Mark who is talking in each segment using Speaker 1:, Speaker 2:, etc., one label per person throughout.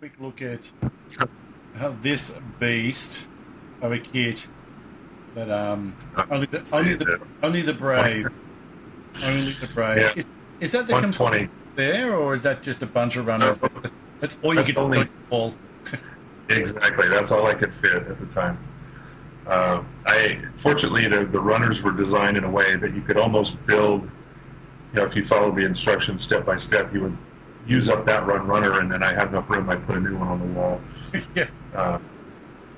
Speaker 1: quick look at this beast of a kit that only the brave, only the brave.
Speaker 2: Yeah.
Speaker 1: Is that the
Speaker 2: 120
Speaker 1: there, or is that just a bunch of runners? That's all you
Speaker 2: That's
Speaker 1: get
Speaker 2: only-
Speaker 1: to all.
Speaker 2: Exactly. That's all I could fit at the time. Fortunately, the runners were designed in a way that you could almost build. If you followed the instructions step by step, you would use up that runner, and then I had enough room. I put a new one on the wall.
Speaker 1: Yeah.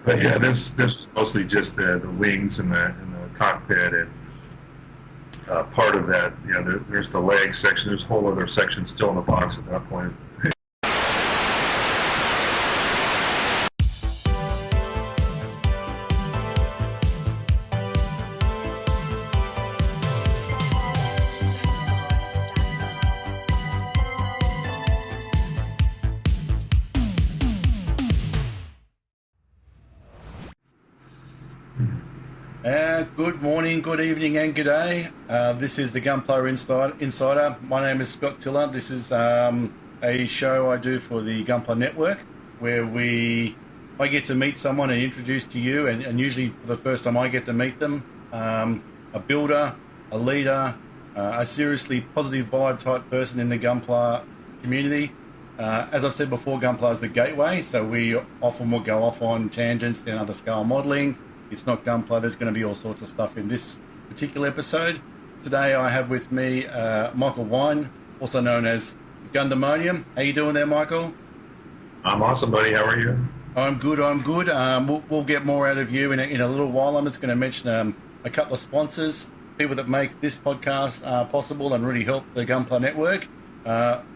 Speaker 2: But yeah, this is mostly just the wings and the cockpit and part of that. There's the leg section. There's a whole other section still in the box at that point.
Speaker 1: Good morning, good evening, and good day. This is the Gunpla Insider. My name is Scott Tiller. This is a show I do for the Gunpla Network, where I get to meet someone and introduce to you, and usually for the first time I get to meet them, a builder, a leader, a seriously positive vibe type person in the Gunpla community. As I've said before, Gunpla is the gateway, so we often will go off on tangents down other scale modelling. It's not Gunpla. There's going to be all sorts of stuff in this particular episode. Today I have with me Michael Wine, also known as Gundamonium. How you doing there, Michael?
Speaker 2: I'm awesome, buddy. How are you?
Speaker 1: I'm good. We'll get more out of you in a little while. I'm just going to mention a couple of sponsors, people that make this podcast possible and really help the Gunpla Network.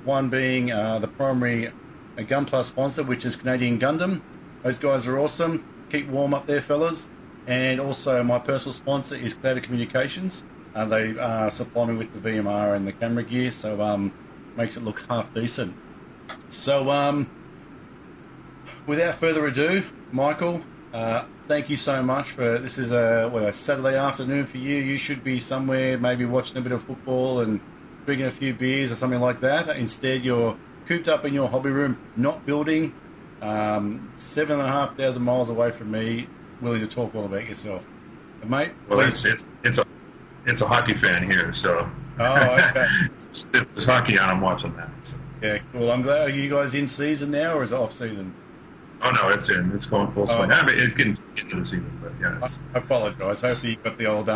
Speaker 1: One being the primary Gunpla sponsor, which is Canadian Gundam. Those guys are awesome. Keep warm up there, fellas. And also my personal sponsor is Cloud Communications. They supply me with the VMR and the camera gear, so makes it look half decent. So without further ado, Michael, thank you so much for this. Is a Saturday afternoon for you. You should be somewhere maybe watching a bit of football and drinking a few beers or something like that. Instead, you're cooped up in your hobby room, not building, 7,500 miles away from me, willing to talk all about yourself. And mate,
Speaker 2: well, it's a hockey fan here, so
Speaker 1: okay.
Speaker 2: There's hockey on. I'm watching that. So.
Speaker 1: Yeah, cool. I'm glad. Are you guys in season now, or is it off season?
Speaker 2: Oh no, it's in. It's going full swing. I mean, it's getting into the season, but yeah.
Speaker 1: I apologise. Hopefully, you've got the old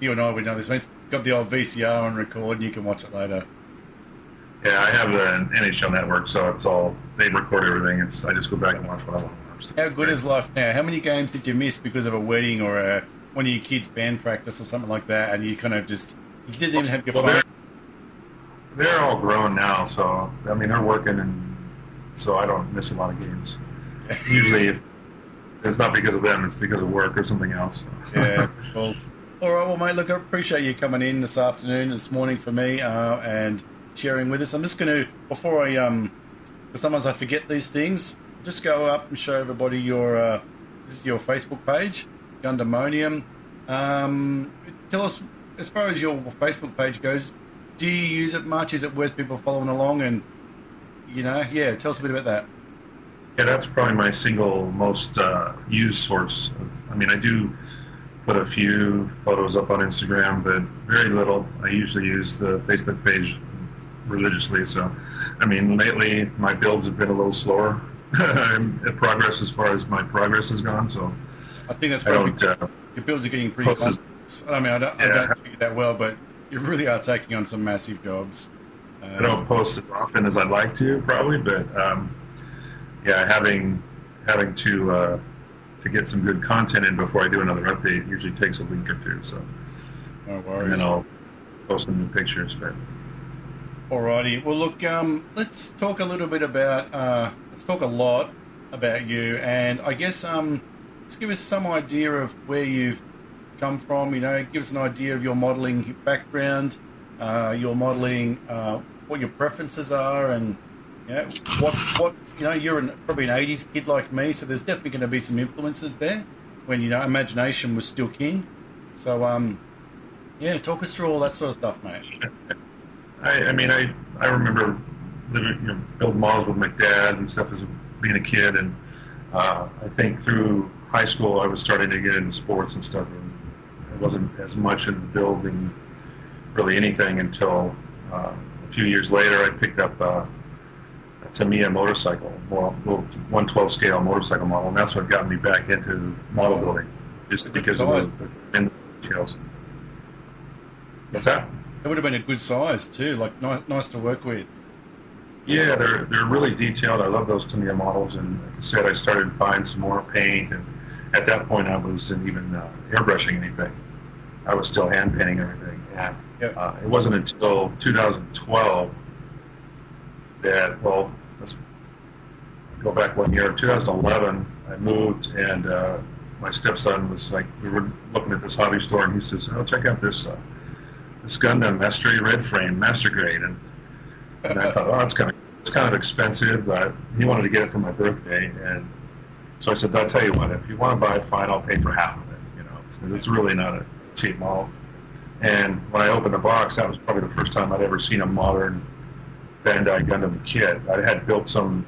Speaker 1: you and I would know this means got the old VCR on record, and you can watch it later.
Speaker 2: Yeah, I have the NHL network, so it's all they record everything. I just go back and watch what I want to watch.
Speaker 1: How good is life now? How many games did you miss because of a wedding or one of your kids' band practice or something like that, and you kind of just you didn't even have your phone?
Speaker 2: They're all grown now, so I mean they're working, and so I don't miss a lot of games. Usually, if it's not because of them, it's because of work or something else.
Speaker 1: Yeah, cool. All right, well, mate, look, I appreciate you coming in this afternoon, this morning for me, and sharing with us. I'm just going to, before I, because sometimes I forget these things, just go up and show everybody your Facebook page, Gundamonium. Tell us, as far as your Facebook page goes, do you use it much? Is it worth people following along? And, tell us a bit about that.
Speaker 2: Yeah, that's probably my single most used source. I mean, I do put a few photos up on Instagram, but very little. I usually use the Facebook page religiously. So, I mean, lately my builds have been a little slower. Progress as far as my progress has gone. So,
Speaker 1: I think that's probably your builds are getting pretty complex. I mean, I don't think that well, but you really are taking on some massive jobs.
Speaker 2: I don't post as often as I'd like to, probably, but having to get some good content in before I do another update usually takes a week or two. So,
Speaker 1: no worries.
Speaker 2: And then I'll post some new pictures. But
Speaker 1: alrighty. Well, look, let's talk a little bit about. Let's talk a lot about you, and I guess let's give us some idea of where you've come from. Give us an idea of your modelling background, your modelling, what your preferences are, and what you're probably an '80s kid like me, so there's definitely going to be some influences there when imagination was still king. So talk us through all that sort of stuff, mate.
Speaker 2: I remember building models with my dad and stuff as a being a kid, and I think through high school I was starting to get into sports and stuff, and I wasn't as much into building really anything until a few years later I picked up a Tamiya motorcycle, 112 scale motorcycle model, and that's what got me back into model building, just because of the details. What's that?
Speaker 1: It would have been a good size too, like nice to work with.
Speaker 2: Yeah, they're really detailed. I love those Tamiya models, and like I said, I started buying some more paint, and at that point I wasn't even airbrushing anything. I was still hand painting everything, and it wasn't until 2012 that, well, let's go back 1 year. 2011, I moved, and my stepson was like, we were looking at this hobby store, and he says, "Oh, check out this Gundam Mastery Red Frame Master Grade," and I thought, oh, it's kind of expensive, but he wanted to get it for my birthday, and so I said, I'll tell you what, if you want to buy it, fine, I'll pay for half of it. It's really not a cheap model. And when I opened the box, that was probably the first time I'd ever seen a modern Bandai Gundam kit. I had built some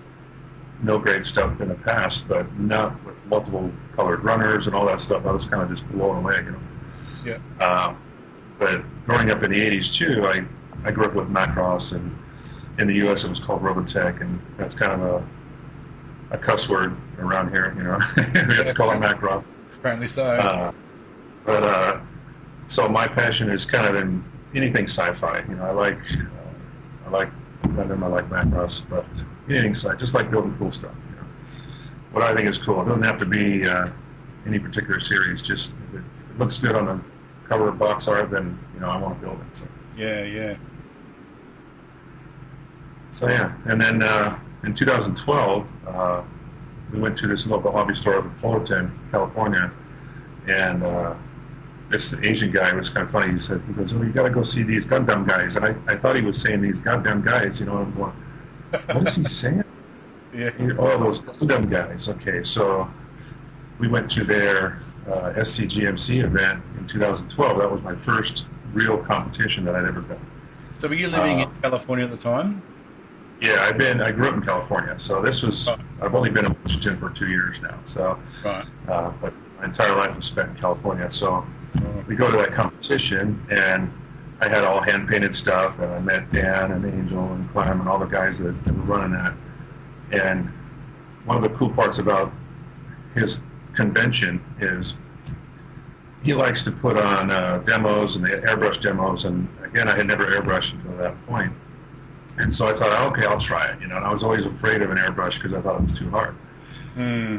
Speaker 2: no-grade stuff in the past, but not with multiple colored runners and all that stuff. I was kind of just blown away,
Speaker 1: Yeah.
Speaker 2: But growing up in the 80s, too, I grew up with Macross, and in the U.S. it was called Robotech, and that's kind of a cuss word around here, we have to call it Macross.
Speaker 1: Apparently so.
Speaker 2: So my passion is kind of in anything sci-fi. I like Gundam, I like Macross, but anything sci-fi, just like building cool stuff. What I think is cool. It doesn't have to be any particular series. Just if it looks good on the cover of box art, then I want to build it. So.
Speaker 1: Yeah.
Speaker 2: So yeah, and then in 2012, we went to this local hobby store up in Fullerton, California, and this Asian guy was kind of funny. He goes, "Oh, you got to go see these Gundam guys." And I thought he was saying these goddamn guys, and I'm going, what is he saying?
Speaker 1: Yeah.
Speaker 2: Oh, those Gundam guys. Okay, so we went to their SCGMC event in 2012. That was my first real competition that I'd ever done.
Speaker 1: So were you living in California at the time?
Speaker 2: Yeah, I grew up in California, so this was, I've only been in Washington for 2 years now, so, but my entire life was spent in California, so we go to that competition, and I had all hand-painted stuff, and I met Dan and Angel and Clem and all the guys that were running that, and one of the cool parts about his convention is he likes to put on demos and the airbrush demos, and again, I had never airbrushed until that point. And so I thought, okay, I'll try it, and I was always afraid of an airbrush because I thought it was too hard,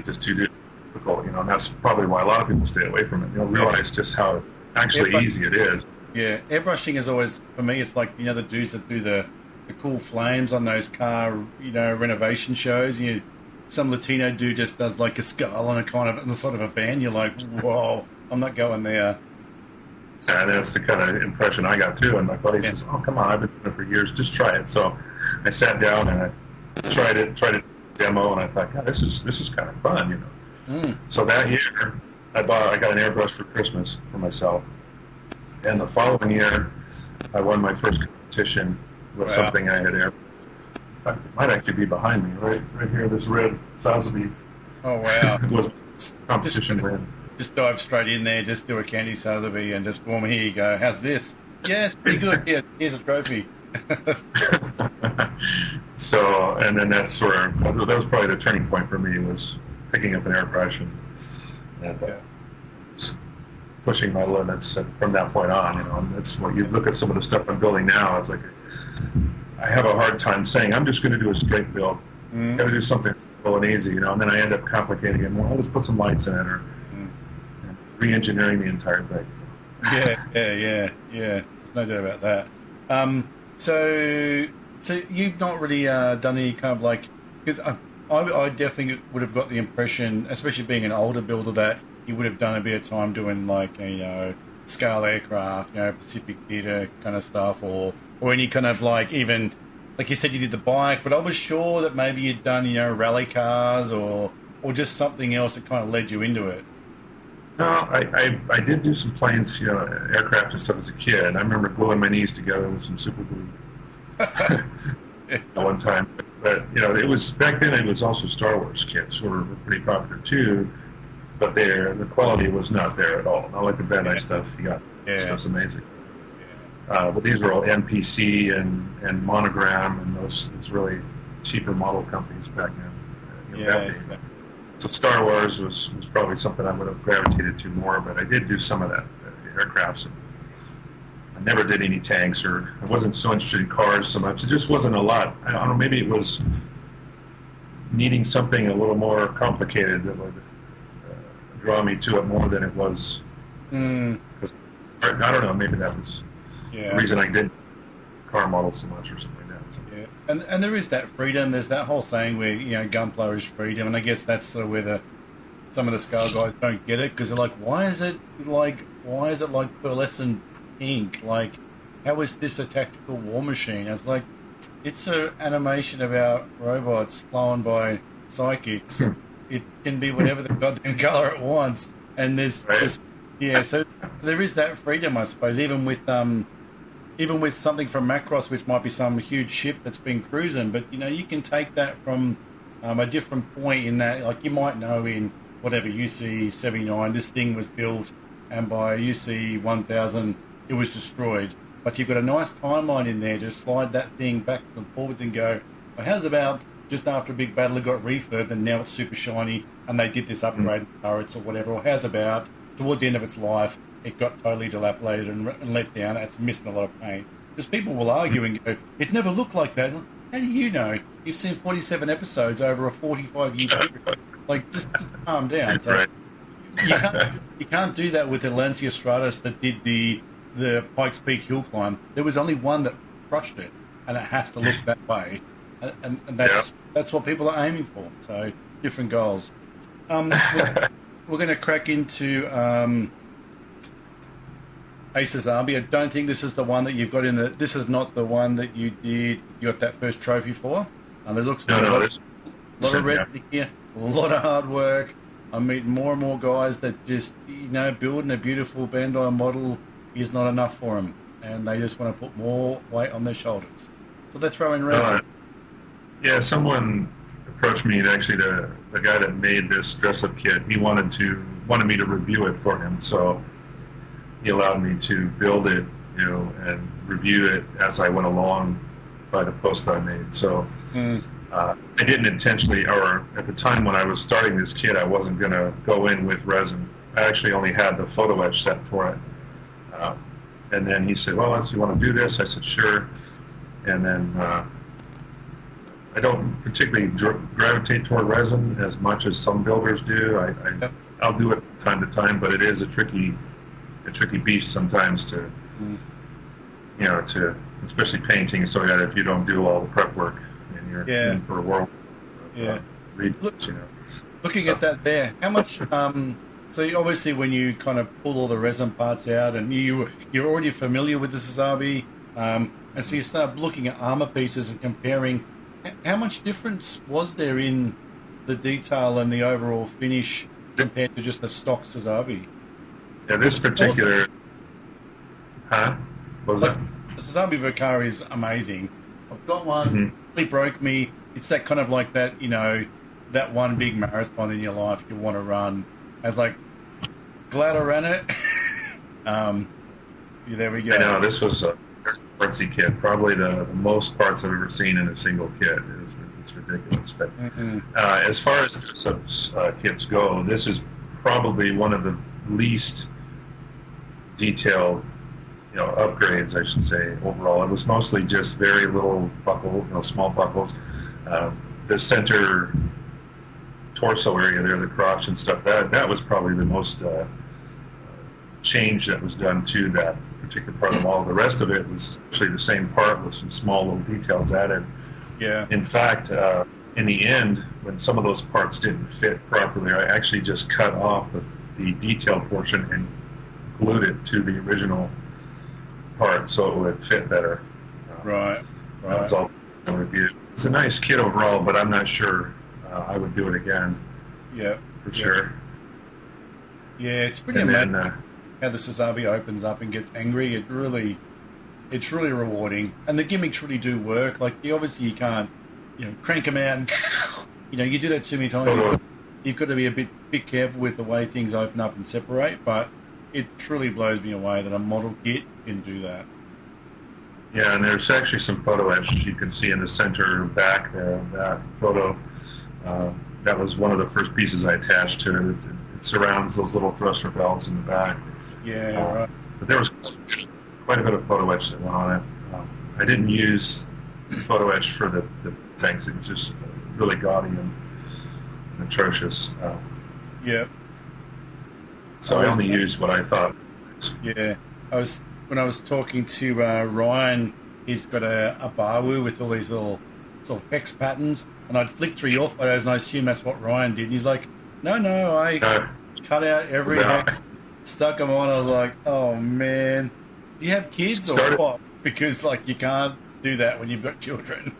Speaker 2: just too difficult, and that's probably why a lot of people stay away from it. You don't realize just how actually easy it is.
Speaker 1: Yeah, airbrushing is always, for me, it's like, the dudes that do the cool flames on those car, renovation shows. Some Latino dude just does like a skull and in the sort of a van. You're like, whoa, I'm not going there.
Speaker 2: And that's the kind of impression I got too. And my buddy says, "Oh, come on, I've been doing it for years. Just try it." So I sat down and I tried it demo, and I thought, God, this is kind of fun, So that year, I got an airbrush for Christmas for myself, and the following year, I won my first competition with something I had airbrushed. It might actually be behind me, right here, this red Sazabi.
Speaker 1: Oh wow!
Speaker 2: It was competition brand.
Speaker 1: Just dive straight in there, just do a candy Sazabi, and just boom, here you go. How's this? Yeah, it's pretty good. Yeah, here's a trophy.
Speaker 2: So, and then that was probably the turning point for me, was picking up an airbrush and pushing my limits from that point on. And that's what you look at some of the stuff I'm building now. It's like I have a hard time saying I'm just going to do a straight build. Got to do something simple and easy, and then I end up complicating it more. Let's put some lights in it, or re-engineering the entire thing.
Speaker 1: Yeah. There's no doubt about that. So you've not really done any kind of like, because I definitely would have got the impression, especially being an older builder, that you would have done a bit of time doing like scale aircraft, Pacific Theatre kind of stuff, or any kind of like, even like you said, you did the bike, but I was sure that maybe you'd done rally cars or just something else that kind of led you into it.
Speaker 2: No, I did do some planes, aircraft and stuff as a kid. I remember gluing my knees together with some super glue one time. But it was back then. It was also Star Wars kits were pretty popular too, but the quality was not there at all. Not like the Bandai stuff. You got stuff's amazing. But these were all MPC and Monogram and those really cheaper model companies back then. So Star Wars was probably something I would have gravitated to more, but I did do some of that, the aircrafts. And I never did any tanks, or I wasn't so interested in cars so much. It just wasn't a lot. I don't know, maybe it was needing something a little more complicated that would draw me to it more than it was. Because I don't know, maybe that was the reason I did car models so much or something like that. So.
Speaker 1: Yeah, and there is that freedom. There's that whole saying where Gunpla is freedom, and I guess that's where some of the scale guys don't get it, because they're like, why is it like pearlescent ink? Like, how is this a tactical war machine? I was like, it's an animation about robots flown by psychics. It can be whatever the goddamn color it wants, and there's so there is that freedom, I suppose, even with something from Macross, which might be some huge ship that's been cruising, but you can take that from a different point in that, like, you might know in whatever UC 79 this thing was built, and by UC 1000 it was destroyed, but you've got a nice timeline in there to slide that thing back and forwards and go, well, how's about just after a big battle it got refurbed and now it's super shiny and they did this upgrade in turrets or whatever, or how's about towards the end of its life it got totally dilapidated and let down, it's missing a lot of paint. Because people will argue and go, it never looked like that. How do you know? You've seen 47 episodes over a 45-year period. Like, just calm down. So you can't do that with the Lancia Stratus that did the Pikes Peak hill climb. There was only one that crushed it, and it has to look that way. And that's what people are aiming for. So, different goals. We're going to crack into Aces Army. I don't think this is the one that you've got in the... This is not the one that you got that first trophy for. There looks like a lot of red here, a lot of hard work. I'm meeting more and more guys that just, building a beautiful Bandai model is not enough for them, and they just want to put more weight on their shoulders. So they throw in resin.
Speaker 2: Someone approached me. Actually, the guy that made this dress-up kit, he wanted me to review it for him. So he allowed me to build it, and review it as I went along by the post I made. So I didn't intentionally, or at the time when I was starting this kit, I wasn't going to go in with resin. I actually only had the photo etch set for it. And then he said, well, do you want to do this? I said, sure. And then I don't particularly gravitate toward resin as much as some builders do. I'll do it time to time, but it is a tricky beast sometimes to especially painting, so that if you don't do all the prep work and you're in for a world
Speaker 1: looking at that there, how much so obviously when you kind of pull all the resin parts out and you're already familiar with the Sazabi, and so you start looking at armor pieces and comparing, how much difference was there in the detail and the overall finish compared to just the stock Sazabi?
Speaker 2: Yeah, this particular... What was that?
Speaker 1: The Sazabi Vakar is amazing. I've got one. It broke me. It's that kind of like that, that one big marathon in your life you want to run. I was like, glad I ran it. There we go.
Speaker 2: I know, this was a artsy kit. Probably the most parts I've ever seen in a single kit. It's ridiculous. But as far as kits go, this is probably one of the least detailed upgrades, I should say, overall. It was mostly just very little buckle, small buckles. The center torso area there, the crotch and stuff, that was probably the most change that was done to that particular part of the model. The rest of it was essentially the same part with some small little details added. Yeah. In fact, in the end, when some of those parts didn't fit properly, I actually just cut off the detailed portion and glued it to the original part so it would fit better.
Speaker 1: Right.
Speaker 2: That was all the review. It's a nice kit overall, but I'm not sure I would do it again.
Speaker 1: Yeah.
Speaker 2: For sure.
Speaker 1: Yeah, it's pretty amazing how the Sazabi opens up and gets angry. It's really rewarding. And the gimmicks really do work. Like, obviously you can't crank them out, and you do that too many times. You've got to be a bit careful with the way things open up and separate. But it truly blows me away that a model kit can do that.
Speaker 2: Yeah, and there's actually some photo etch you can see in the center back there of that photo. That was one of the first pieces I attached to it. It surrounds those little thruster valves in the back.
Speaker 1: Yeah, right.
Speaker 2: But there was quite a bit of photo etch that went on it. I didn't use photo etch for the tanks. It was just really gaudy and atrocious.
Speaker 1: Yeah.
Speaker 2: So I only used what I thought.
Speaker 1: Yeah. When I was talking to Ryan, he's got a Bawu with all these little sort of hex patterns, and I'd flick through your photos, and I assume that's what Ryan did. And he's like, no, I cut out every hex, stuck them on. I was like, oh, man. Do you have kids or what? Because, you can't do that when you've got children.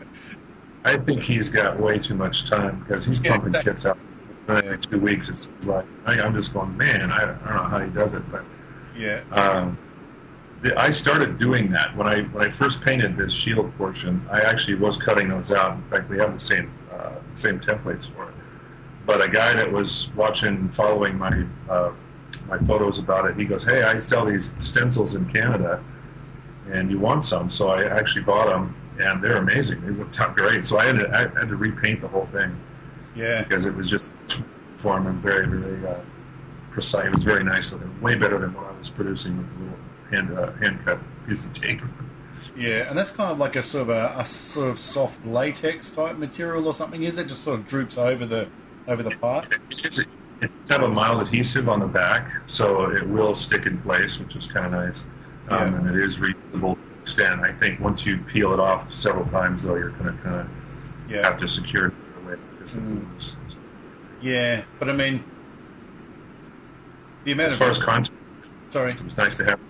Speaker 2: I think he's got way too much time because he's pumping kits out for 2 weeks. It's like, I'm just going, man, I don't know how he does it. But
Speaker 1: yeah.
Speaker 2: I started doing that when I first painted this shield portion. I actually was cutting those out. In fact, we have the same templates for it. But a guy that was following my photos about it, he goes, "Hey, I sell these stencils in Canada, and you want some?" So I actually bought them, and they're amazing. They worked out great. So I had to repaint the whole thing.
Speaker 1: Yeah,
Speaker 2: because it was just form and very, very precise. It was very nice looking, way better than what I was producing with a little hand cut piece of tape.
Speaker 1: Yeah, and that's kind of like a sort of soft latex type material or something. Is it just sort of droops over the part?
Speaker 2: It have a mild adhesive on the back, so it will stick in place, which is kind of nice. And it is reusable to an extent. I think once you peel it off several times, though, you're going to kind of have to secure it away.
Speaker 1: Yeah, but I mean, the amount
Speaker 2: as far as contouring,
Speaker 1: sorry,
Speaker 2: it was nice to have.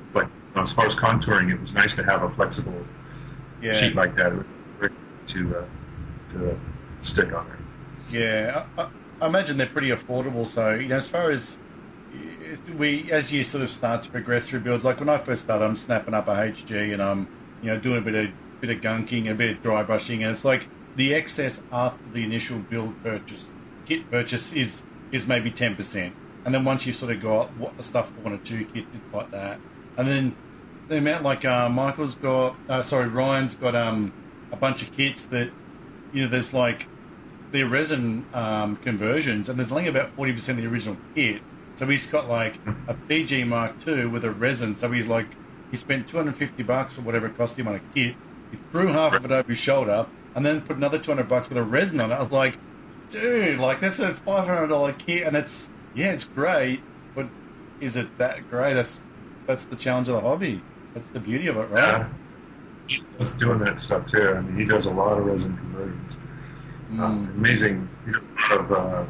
Speaker 2: As far as contouring, it was nice to have a flexible sheet like that to stick on it.
Speaker 1: Yeah, I imagine they're pretty affordable. So as far as as you sort of start to progress through builds, like when I first started, I'm snapping up a HG and I'm doing a bit of gunking, a bit of dry brushing, and it's like the excess after the initial kit purchase is maybe 10%, and then once you've sort of got what the stuff 1 or 2 kits like that, and then the amount Ryan's got a bunch of kits that there's they're resin conversions, and there's only about 40% of the original kit. So he's got a PG Mark II with a resin. So he spent $250 or whatever it cost him on a kit. He threw half of it over his shoulder and then put another $200 with a resin on it. I was like, dude, that's a $500 kit, and it's great, but is it that great? That's the challenge of the hobby. That's the beauty of it, right?
Speaker 2: He was doing that stuff too. I mean, he does a lot of resin conversions. Amazing. He does a lot of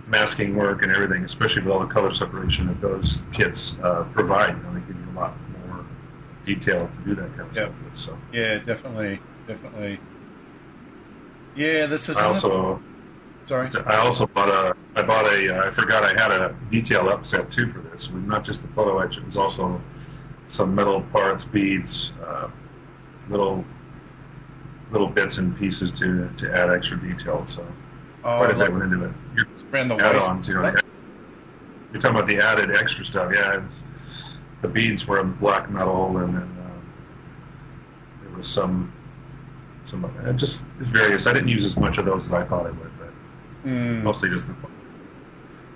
Speaker 2: masking work and everything, especially with all the color separation that those kits provide. They give you a lot more detail to do that kind of stuff with. So. Yeah,
Speaker 1: definitely. Yeah, this is. Sorry.
Speaker 2: I also I forgot I had a detail up set too for this. Not just the photo etch, it was also some metal parts, beads, little bits and pieces to add extra detail. So quite a bit went into it. Add-ons, you're talking about the added extra stuff. Yeah, the beads were in black metal, and then there was some just various. I didn't use as much of those as I thought I would. Mostly just the fun.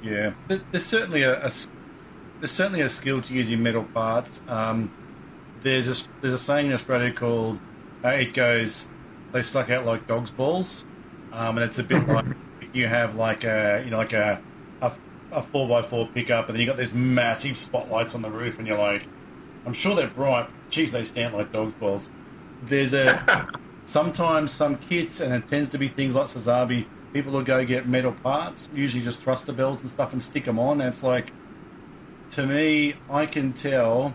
Speaker 1: Yeah, there's certainly a skill to using metal parts. There's a saying in Australia called it goes, they stuck out like dog's balls, and it's a bit like you have a 4x4 pickup, and then you got these massive spotlights on the roof, and you're like, I'm sure they're bright, but geez, they stand like dog's balls. There's sometimes some kits, and it tends to be things like Sazabi. People will go get metal parts, usually just thruster bells and stuff, and stick them on. And it's like, to me, I can tell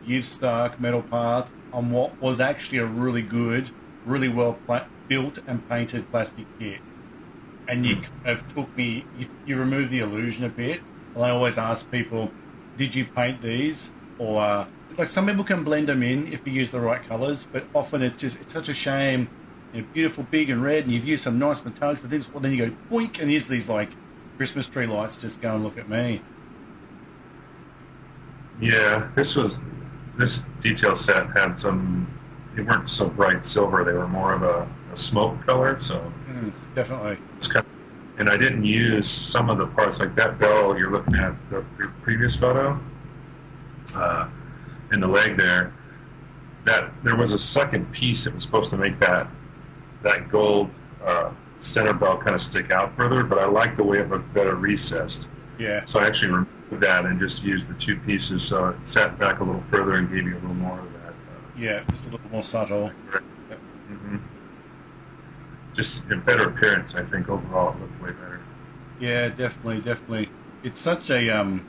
Speaker 1: you've stuck metal parts on what was actually a really good, really well built and painted plastic kit. And you kind of you remove the illusion a bit. And I always ask people, did you paint these? Or, like some people can blend them in if you use the right colours, but often it's such a shame. Beautiful, big and red, and you've used some nice metallics and things. Well, then you go boink, and here's these like Christmas tree lights. Just go and look at me.
Speaker 2: Yeah, this detail set had some. They weren't so bright silver; they were more of a smoke color. So
Speaker 1: definitely.
Speaker 2: It's kind of, and I didn't use some of the parts like that bell you're looking at the previous photo, in the leg there. That there was a second piece that was supposed to make that gold center bell kind of stick out further, but I like the way it looked better recessed.
Speaker 1: Yeah.
Speaker 2: So I actually removed that and just used the two pieces, so it sat back a little further and gave you a little more of that.
Speaker 1: Yeah, just a little more subtle.
Speaker 2: Yep. Mm-hmm. Just a better appearance, I think. Overall, it looked way better.
Speaker 1: Yeah, definitely. It's such a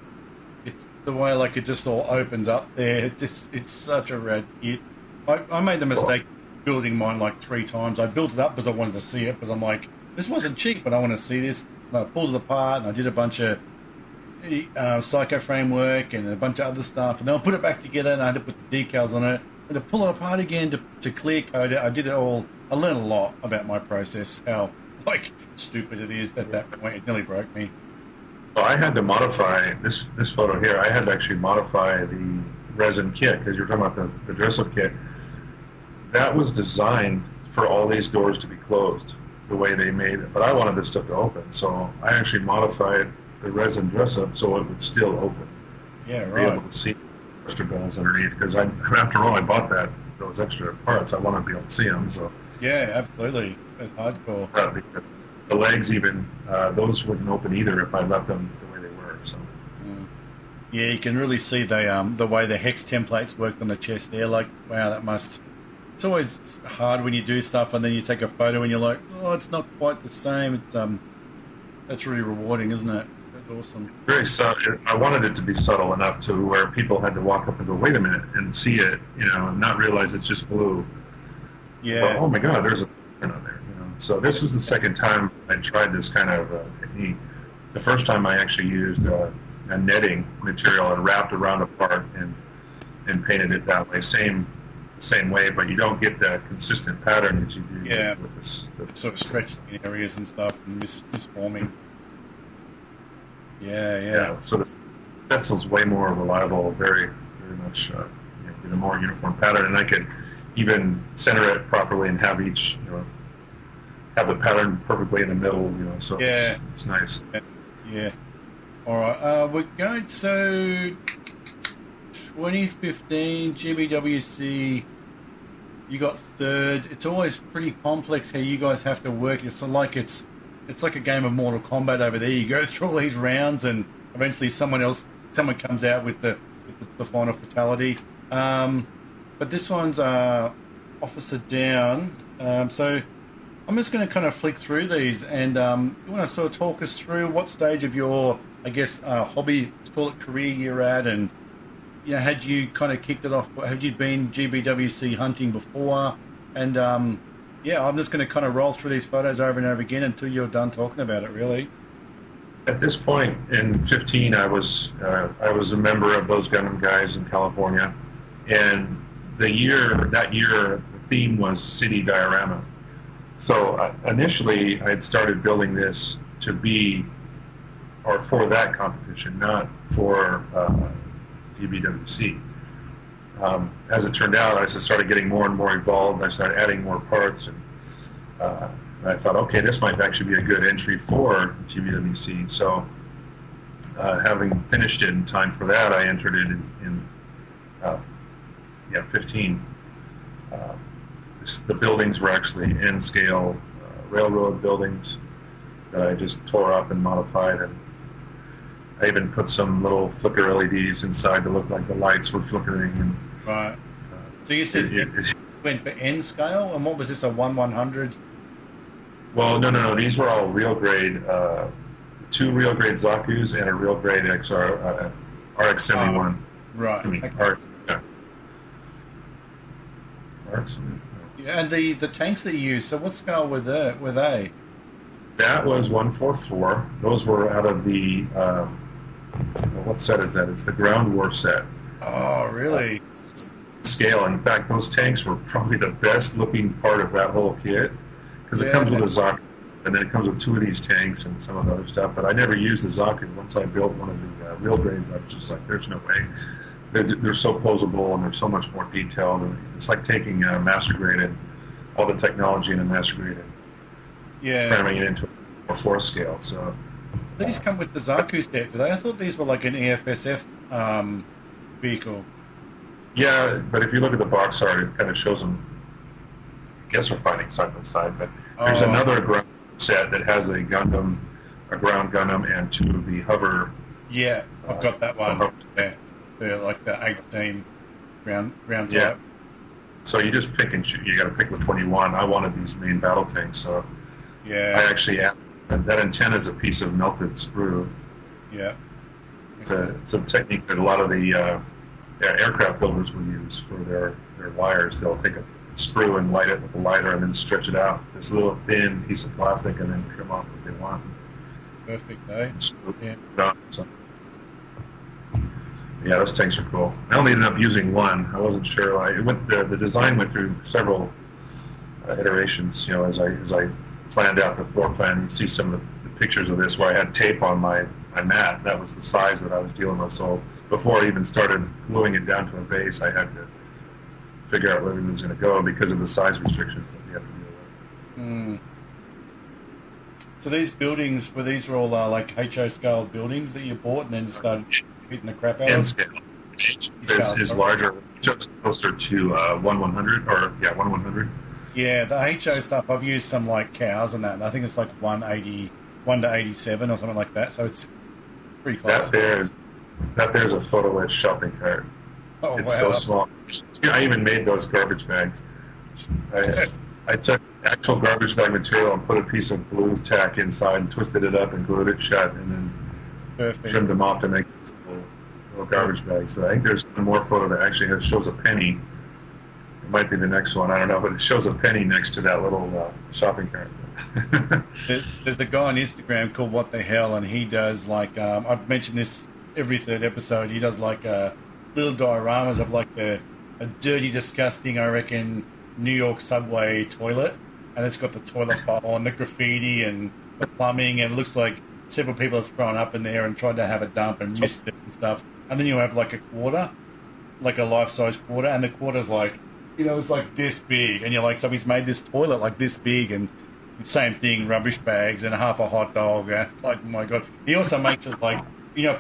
Speaker 1: it's the way like it just all opens up there. It's such a rad kit. I made the mistake building mine like 3 times. I built it up because I wanted to see it, because I'm like, this wasn't cheap, but I want to see this. And I pulled it apart and I did a bunch of psycho framework and a bunch of other stuff, and then I put it back together and I had to put the decals on it and to pull it apart again to clear code it. I did it all. I learned a lot about my process, how like stupid it is at that point. It nearly broke me.
Speaker 2: Well, I had to modify this photo here. I had to actually modify the resin kit, because you're talking about the dress-up kit. That was designed for all these doors to be closed the way they made it, but I wanted this stuff to open, so I actually modified the resin dress-up so it would still open.
Speaker 1: Yeah,
Speaker 2: Be
Speaker 1: right.
Speaker 2: able to see extra bells underneath, because after all, I bought those extra parts. I want to be able to see them. So
Speaker 1: Yeah, absolutely. It's hardcore.
Speaker 2: because the legs even those wouldn't open either if I left them the way they were. So.
Speaker 1: Yeah, you can really see the way the hex templates worked on the chest there. Like, wow, that must... It's always hard when you do stuff and then you take a photo and you're like, oh, it's not quite the same. It's, that's really rewarding, isn't it? That's awesome.
Speaker 2: It's very subtle. I wanted it to be subtle enough to where people had to walk up and go, wait a minute, and see it, and not realize it's just blue.
Speaker 1: Yeah.
Speaker 2: Well, oh my God, there's a print on there. So this was the second time I tried this kind of technique. The first time I actually used a netting material and wrapped around a part and painted it that way. Same way, but you don't get that consistent pattern that you do with this.
Speaker 1: Sort of stretching in areas and stuff and misforming. Yeah.
Speaker 2: Yeah, so the stencil's way more reliable, very much get a more uniform pattern, and I could even center it properly and have each, have the pattern perfectly in the middle, so it's nice.
Speaker 1: Yeah. All right, we're going to 2015 GBWC. You got third. It's always pretty complex how you guys have to work. It's like a game of Mortal Kombat over there. You go through all these rounds, and eventually someone comes out with the final fatality. But this one's Officer Down. So I'm just going to kind of flick through these, and you want to sort of talk us through what stage of your, I guess, hobby, let's call it career, you're at, and had you kind of kicked it off? Have you been GBWC hunting before? And I'm just going to kind of roll through these photos over and over again until you're done talking about it, really.
Speaker 2: At this point in 15, I was a member of those Gundam guys in California, and that year the theme was city diorama. So initially, I had started building this to be, or for that competition, not for GBWC. As it turned out, I started getting more and more involved. I started adding more parts, and I thought, okay, this might actually be a good entry for GBWC. So, having finished it in time for that, I entered it in 15. The buildings were actually N-scale railroad buildings that I just tore up and modified, and I even put some little flicker LEDs inside to look like the lights were flickering. And,
Speaker 1: right. So you said you went for N-scale, and what was this, a 1/100?
Speaker 2: Well, no. These were all real grade, 2 real grade Zaku's and a real grade RX-71.
Speaker 1: Right.
Speaker 2: I mean,
Speaker 1: And the tanks that you used, so what scale were they?
Speaker 2: That was 144. Those were out of the, what set is that? It's the Ground War set.
Speaker 1: Oh, really?
Speaker 2: Scale. In fact, those tanks were probably the best looking part of that whole kit because it
Speaker 1: Yeah.
Speaker 2: comes with a Zaku, and then it comes with two of these tanks and some of the other stuff. But I never used the Zaku. Once I built one of the real grades, I was just like, "There's no way." They're so posable and they're so much more detailed. And it's like taking a master grade and all the technology in a master grade and
Speaker 1: Yeah.
Speaker 2: cramming it into a 4 scale. So
Speaker 1: These come with the Zaku set, do they? I thought these were like an EFSF vehicle.
Speaker 2: yeah, but if you look at the box art, it kind of shows them. I guess we're fighting side by side, but there's
Speaker 1: Oh,
Speaker 2: another ground set that has a Gundam, a ground Gundam, and two of the hover.
Speaker 1: yeah, I've got that one.
Speaker 2: hover-
Speaker 1: Yeah, they're like the 18 round
Speaker 2: Yeah.
Speaker 1: type.
Speaker 2: So you just pick and shoot. You got to pick which one you want. I wanted these main battle tanks, so I
Speaker 1: Yeah,
Speaker 2: actually added that antenna is a piece of melted sprue.
Speaker 1: yeah.
Speaker 2: It's a technique that a lot of the aircraft builders will use for their wires. They'll take a sprue and light it with a lighter and then stretch it out. This little thin piece of plastic and then trim off what they want.
Speaker 1: Perfect, eh? Yeah.
Speaker 2: So, yeah, those tanks are cool. I only ended up using one. I wasn't sure. The design went through several iterations. You know, as I planned out the floor plan, you see some of the pictures of this where I had tape on my mat. That was the size that I was dealing with. So before I even started gluing it down to a base, I had to figure out where it was going to go because of the size restrictions that we have to deal with.
Speaker 1: Mm. So these buildings, were all like HO scale buildings that you bought and then started beating the crap out
Speaker 2: And
Speaker 1: of?
Speaker 2: scale is larger, just closer to 1/100 or 1/100.
Speaker 1: Yeah, the HO stuff, I've used some like cows and that, and I think it's like 1 to 87 or something like that, so it's pretty close.
Speaker 2: That there's a photo etched shopping cart.
Speaker 1: Oh,
Speaker 2: It's
Speaker 1: wow.
Speaker 2: so small. I even made those garbage bags. I took actual garbage bag material and put a piece of glue tack inside and twisted it up and glued it shut and then
Speaker 1: Perfect.
Speaker 2: trimmed them off to make these little garbage bags. But I think there's one more photo that actually shows a penny. It might be the next one, I don't know, but it shows a penny next to that little shopping cart.
Speaker 1: There's a guy on Instagram called What the Hell, and he does like I've mentioned this every third episode. He does like little dioramas of like a dirty, disgusting, I reckon, New York subway toilet, and it's got the toilet bowl and the graffiti and the plumbing, and it looks like several people have thrown up in there and tried to have a dump and missed it and stuff. And then you have like a quarter, like a life-size quarter, and the quarter's like, it's like this big, and you're like, so he's made this toilet like this big, and same thing, rubbish bags and half a hot dog. It's like, oh my god. He also makes us like,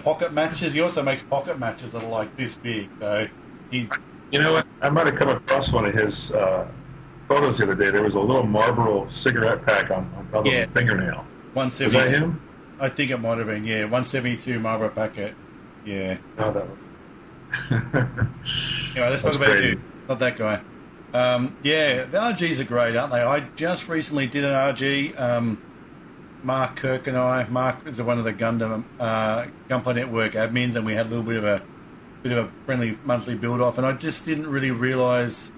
Speaker 1: pocket matches. He also makes pocket matches that are like this big. So he's.
Speaker 2: You know what? I might have come across one of his photos the other day. There was a little Marlboro cigarette pack on top of a fingernail.
Speaker 1: 172.
Speaker 2: Was that him?
Speaker 1: I think it might have been, 172 Marlboro packet. Yeah.
Speaker 2: No, that was.
Speaker 1: Anyway, let's talk about you, not that guy. The RGs are great, aren't they? I just recently did an RG. Mark Kirk and Mark is one of the Gunpla Network admins, and we had a little bit of a friendly monthly build off, and I just didn't really realise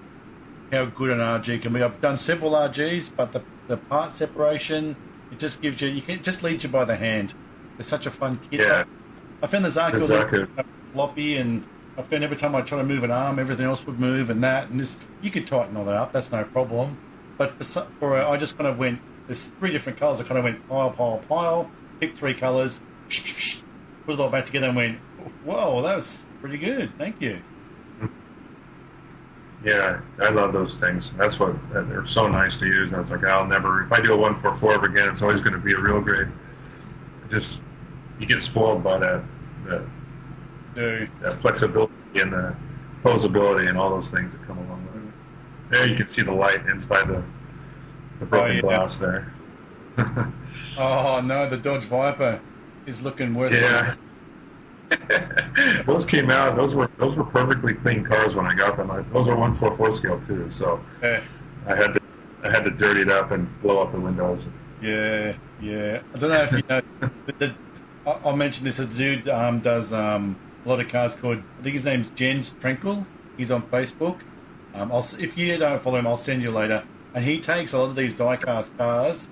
Speaker 1: how good an RG can be. I've done several RGs, but the part separation, it just gives you, it just leads you by the hand. It's such a fun kit.
Speaker 2: Yeah.
Speaker 1: I found the Zaku floppy, and I found every time I try to move an arm, everything else would move, and this you could tighten all that up. That's no problem. But I just kind of went. There's 3 different colours. I kind of went pile, picked 3 colours, put it all back together, and went, whoa, that was pretty good. Thank you.
Speaker 2: Yeah, I love those things. That's what they're so nice to use. And it's like I'll never. If I do a 144 again, it's always going to be a real grade. You get spoiled by that flexibility and the posability and all those things that come along with it. There you can see the light inside the broken glass there.
Speaker 1: Oh no, the Dodge Viper is looking worse.
Speaker 2: Yeah. Those came out. Those were perfectly clean cars when I got them. Those are 144 scale too. So I had to dirty it up and blow up the windows.
Speaker 1: Yeah. I don't know if you know. I'll mention this. A dude does a lot of cars called. I think his name's Jens Trenkle. He's on Facebook. If you don't follow him, I'll send you later. And he takes a lot of these die-cast cars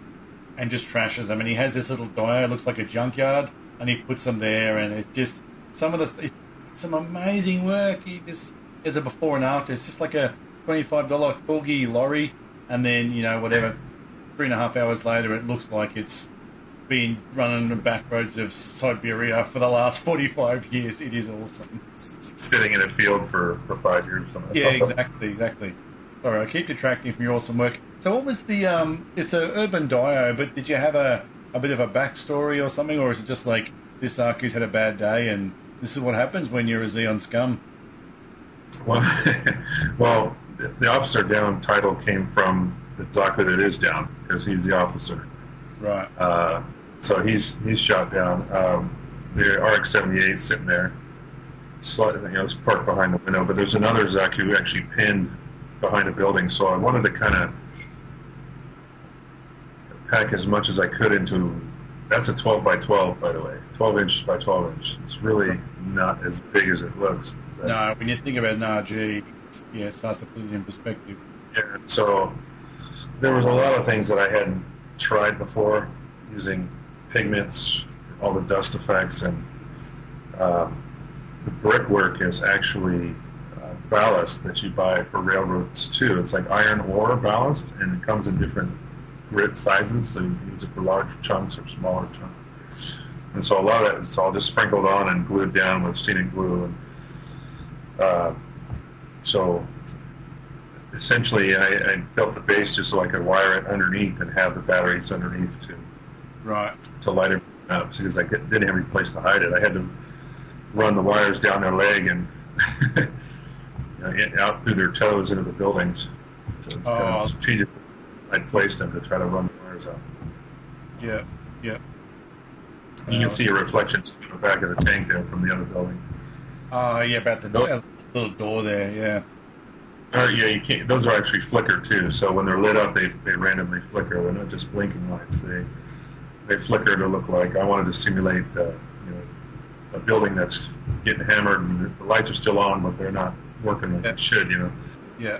Speaker 1: and just trashes them. And he has this little die, it looks like a junkyard, and he puts them there. And it's just some of the some amazing work. He just as a before and after. It's just like a $25 Corgi lorry, and then whatever 3.5 hours later, it looks like it's been running the back roads of Siberia for the last 45 years. It is awesome.
Speaker 2: Sitting in a field for 5 years. Or something.
Speaker 1: Yeah, exactly. Sorry, I keep detracting from your awesome work. So what was the, it's an urban dio, but did you have a bit of a backstory or something, or is it just like, this Aku's had a bad day and this is what happens when you're a Xeon scum?
Speaker 2: Well, the officer down title came from the Zaku that is down, because he's the officer.
Speaker 1: Right.
Speaker 2: So he's shot down. The RX-78 sitting there, it's parked behind the window, but there's another Zaku actually pinned behind a building, so I wanted to kind of pack as much as I could into. That's a 12 by 12, by the way, 12 inch by 12 inch. It's really not as big as it looks.
Speaker 1: No, when you think about an RG, it starts to put it in perspective.
Speaker 2: Yeah, so there was a lot of things that I hadn't tried before, using pigments, all the dust effects, and the brickwork is actually ballast that you buy for railroads too. It's like iron ore ballast, and it comes in different grit sizes, so you can use it for large chunks or smaller chunks. And so a lot of it is all just sprinkled on and glued down with scenic glue. And so essentially I built the base just so I could wire it underneath and have the batteries underneath to light it up, because I didn't have any place to hide it. I had to run the wires down their leg and out through their toes into the buildings. So it's kind of strategic. I placed them to try to run the wires out.
Speaker 1: Yeah.
Speaker 2: You can see a reflection in the back of the tank there from the other building.
Speaker 1: About the little door there, yeah.
Speaker 2: You can't. Those are actually flicker too. So when they're lit up, they randomly flicker. They're not just blinking lights. They flicker to look like. I wanted to simulate a building that's getting hammered, and the lights are still on, but they're not working like it should.
Speaker 1: Yeah.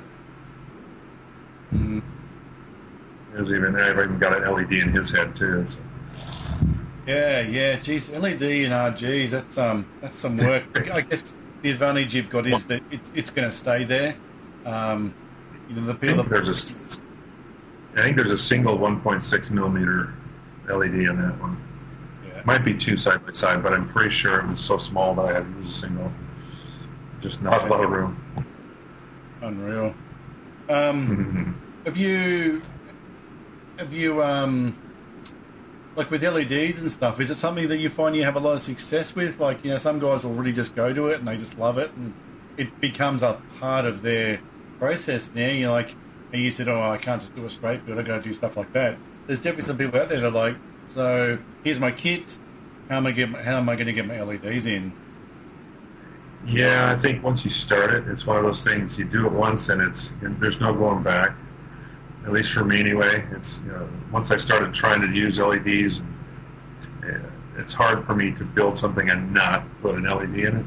Speaker 2: I've even got an LED in his head too. So.
Speaker 1: Yeah. Geez, LED and RGs. That's some work. I guess the advantage you've got is that it's going to stay there. The people.
Speaker 2: I think there's a single 1.6 millimeter LED on that one. Yeah. Might be two side by side, but I'm pretty sure it was so small that I had to use a single. Just not a lot of room.
Speaker 1: Unreal. Have you like with LEDs and stuff, is it something that you find you have a lot of success with? Like, some guys will really just go to it and they just love it, and it becomes a part of their process now. You said, I can't just do a straight build, I got to do stuff like that. There's definitely some people out there that are like, so here's my kits, how am I going to get my LEDs in?
Speaker 2: Yeah, I think once you start it, it's one of those things, you do it once and there's no going back. At least for me anyway. It's once I started trying to use LEDs, it's hard for me to build something and not put an LED in it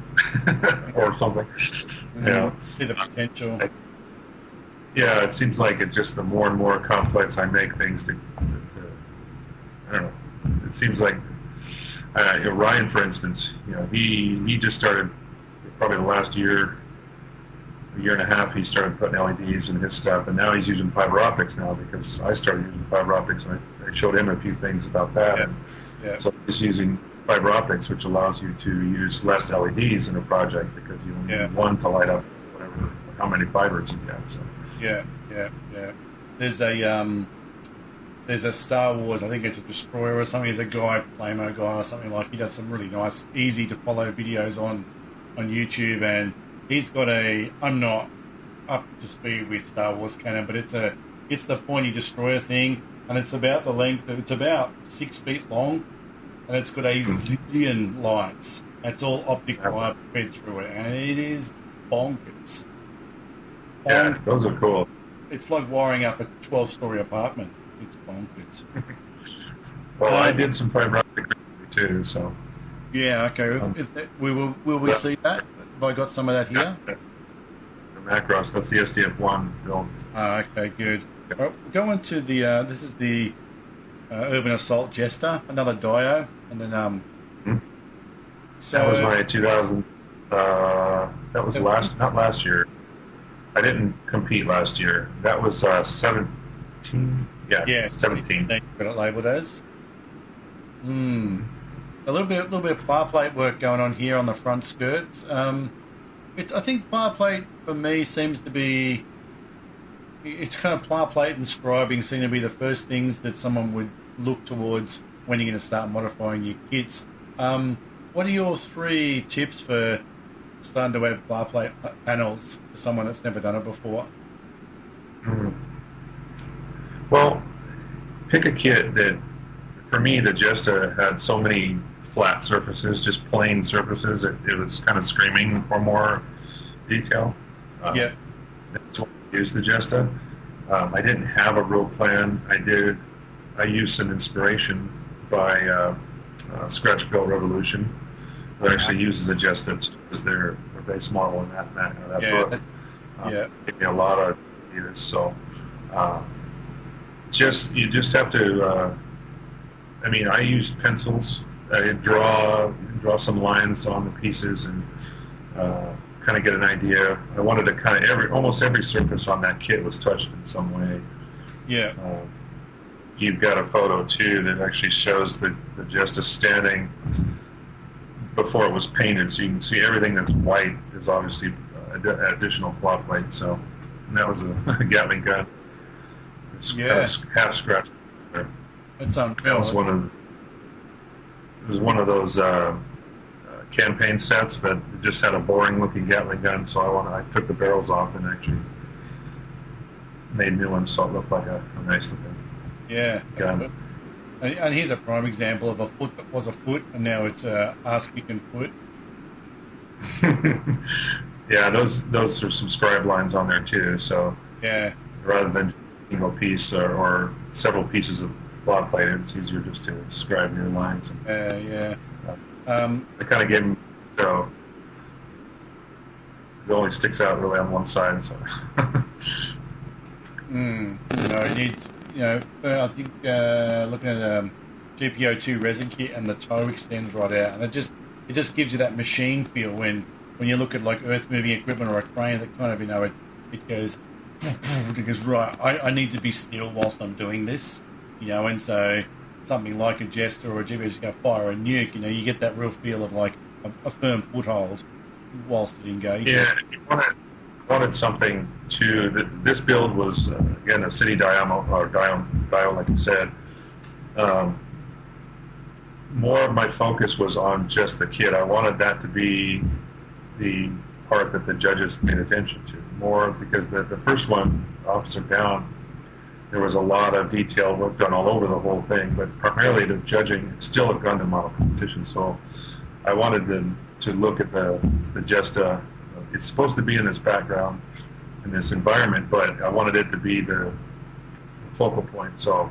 Speaker 2: or something.
Speaker 1: See the potential.
Speaker 2: It seems like it's just the more and more complex I make things, I don't know. It seems like Ryan, for instance, he just started probably the last year and a half, he started putting LEDs in his stuff, and now he's using fiber optics now, because I started using fiber optics, and I showed him a few things about that. So he's using fiber optics, which allows you to use less LEDs in a project, because you only need one to light up how many fibers you have. So.
Speaker 1: Yeah. There's a Star Wars, I think it's a Destroyer or something. There's a guy, Playmo guy or something like. He does some really nice, easy to follow videos on YouTube, and he's got I'm not up to speed with Star Wars canon, but it's the pointy destroyer thing, and it's about the length it's about 6 feet long, and it's got a zillion lights. It's all optic wire fed through it, and it is bonkers.
Speaker 2: Yeah, those are cool.
Speaker 1: It's like wiring up a 12-story apartment. It's bonkers.
Speaker 2: Well, I did some fiber optic too, so.
Speaker 1: Yeah, okay. Will we see that? Have I got some of that here?
Speaker 2: The Macross, that's the SDF-1 build.
Speaker 1: Okay, good. Right, going to the, this is the Urban Assault Jester, another Dio, and then,
Speaker 2: So that was my 2000 That was not last year. I didn't compete last year. That was 17. Yeah, 17.
Speaker 1: Got it labelled as. A little bit of bar plate work going on here on the front skirts. I think bar plate for me seems to be. It's kind of bar plate and scribing seem to be the first things that someone would look towards when you're going to start modifying your kits. What are your 3 tips for starting to wear bar plate panels for someone that's never done it before?
Speaker 2: Well, pick a kit that, for me, the Jesta had so many flat surfaces, just plain surfaces. It was kind of screaming for more detail. That's why I used the Jesta. I didn't have a real plan. I used some inspiration by Scratch Build Revolution, that actually uses a Jesta as their base model in that book. Gave me a lot of ideas. So you just have to. I used pencils. I draw some lines on the pieces and kind of get an idea. I wanted to kind of almost every surface on that kit was touched in some way. You've got a photo too that actually shows the Jesta standing before it was painted, so you can see everything that's white is obviously additional plot plate. So, and that was a Gatling gun. Kind of half scratched there.
Speaker 1: That's unreal.
Speaker 2: It was one of those campaign sets that just had a boring-looking Gatling gun, so I took the barrels off and actually made new ones so it looked like a nice-looking gun.
Speaker 1: And here's a prime example of a foot that was a foot, and now it's a ass-kicking foot.
Speaker 2: Yeah, those are some scribe lines on there too. So rather than a single piece or several pieces of plot plate, it's easier just to scribe your lines.
Speaker 1: I
Speaker 2: kind of gave them so it only sticks out really on one side. So
Speaker 1: it needs. I think looking at a GPO2 resin kit and the toe extends right out, and it just gives you that machine feel when you look at like earth moving equipment or a crane that kind of it goes right. I need to be still whilst I'm doing this, and so something like a Jester or a GPO just go fire a nuke. You get that real feel of like a firm foothold whilst it engages.
Speaker 2: Yeah, wanted something to. This build was again a city dial, like you said. More of my focus was on just the kit. I wanted that to be the part that the judges paid attention to more, because the first one, Officer Down, there was a lot of detail work done all over the whole thing, but primarily the judging. It's still a Gundam model competition, so I wanted them to look at the Jesta. It's supposed to be in this background, in this environment, but I wanted it to be the focal point. So,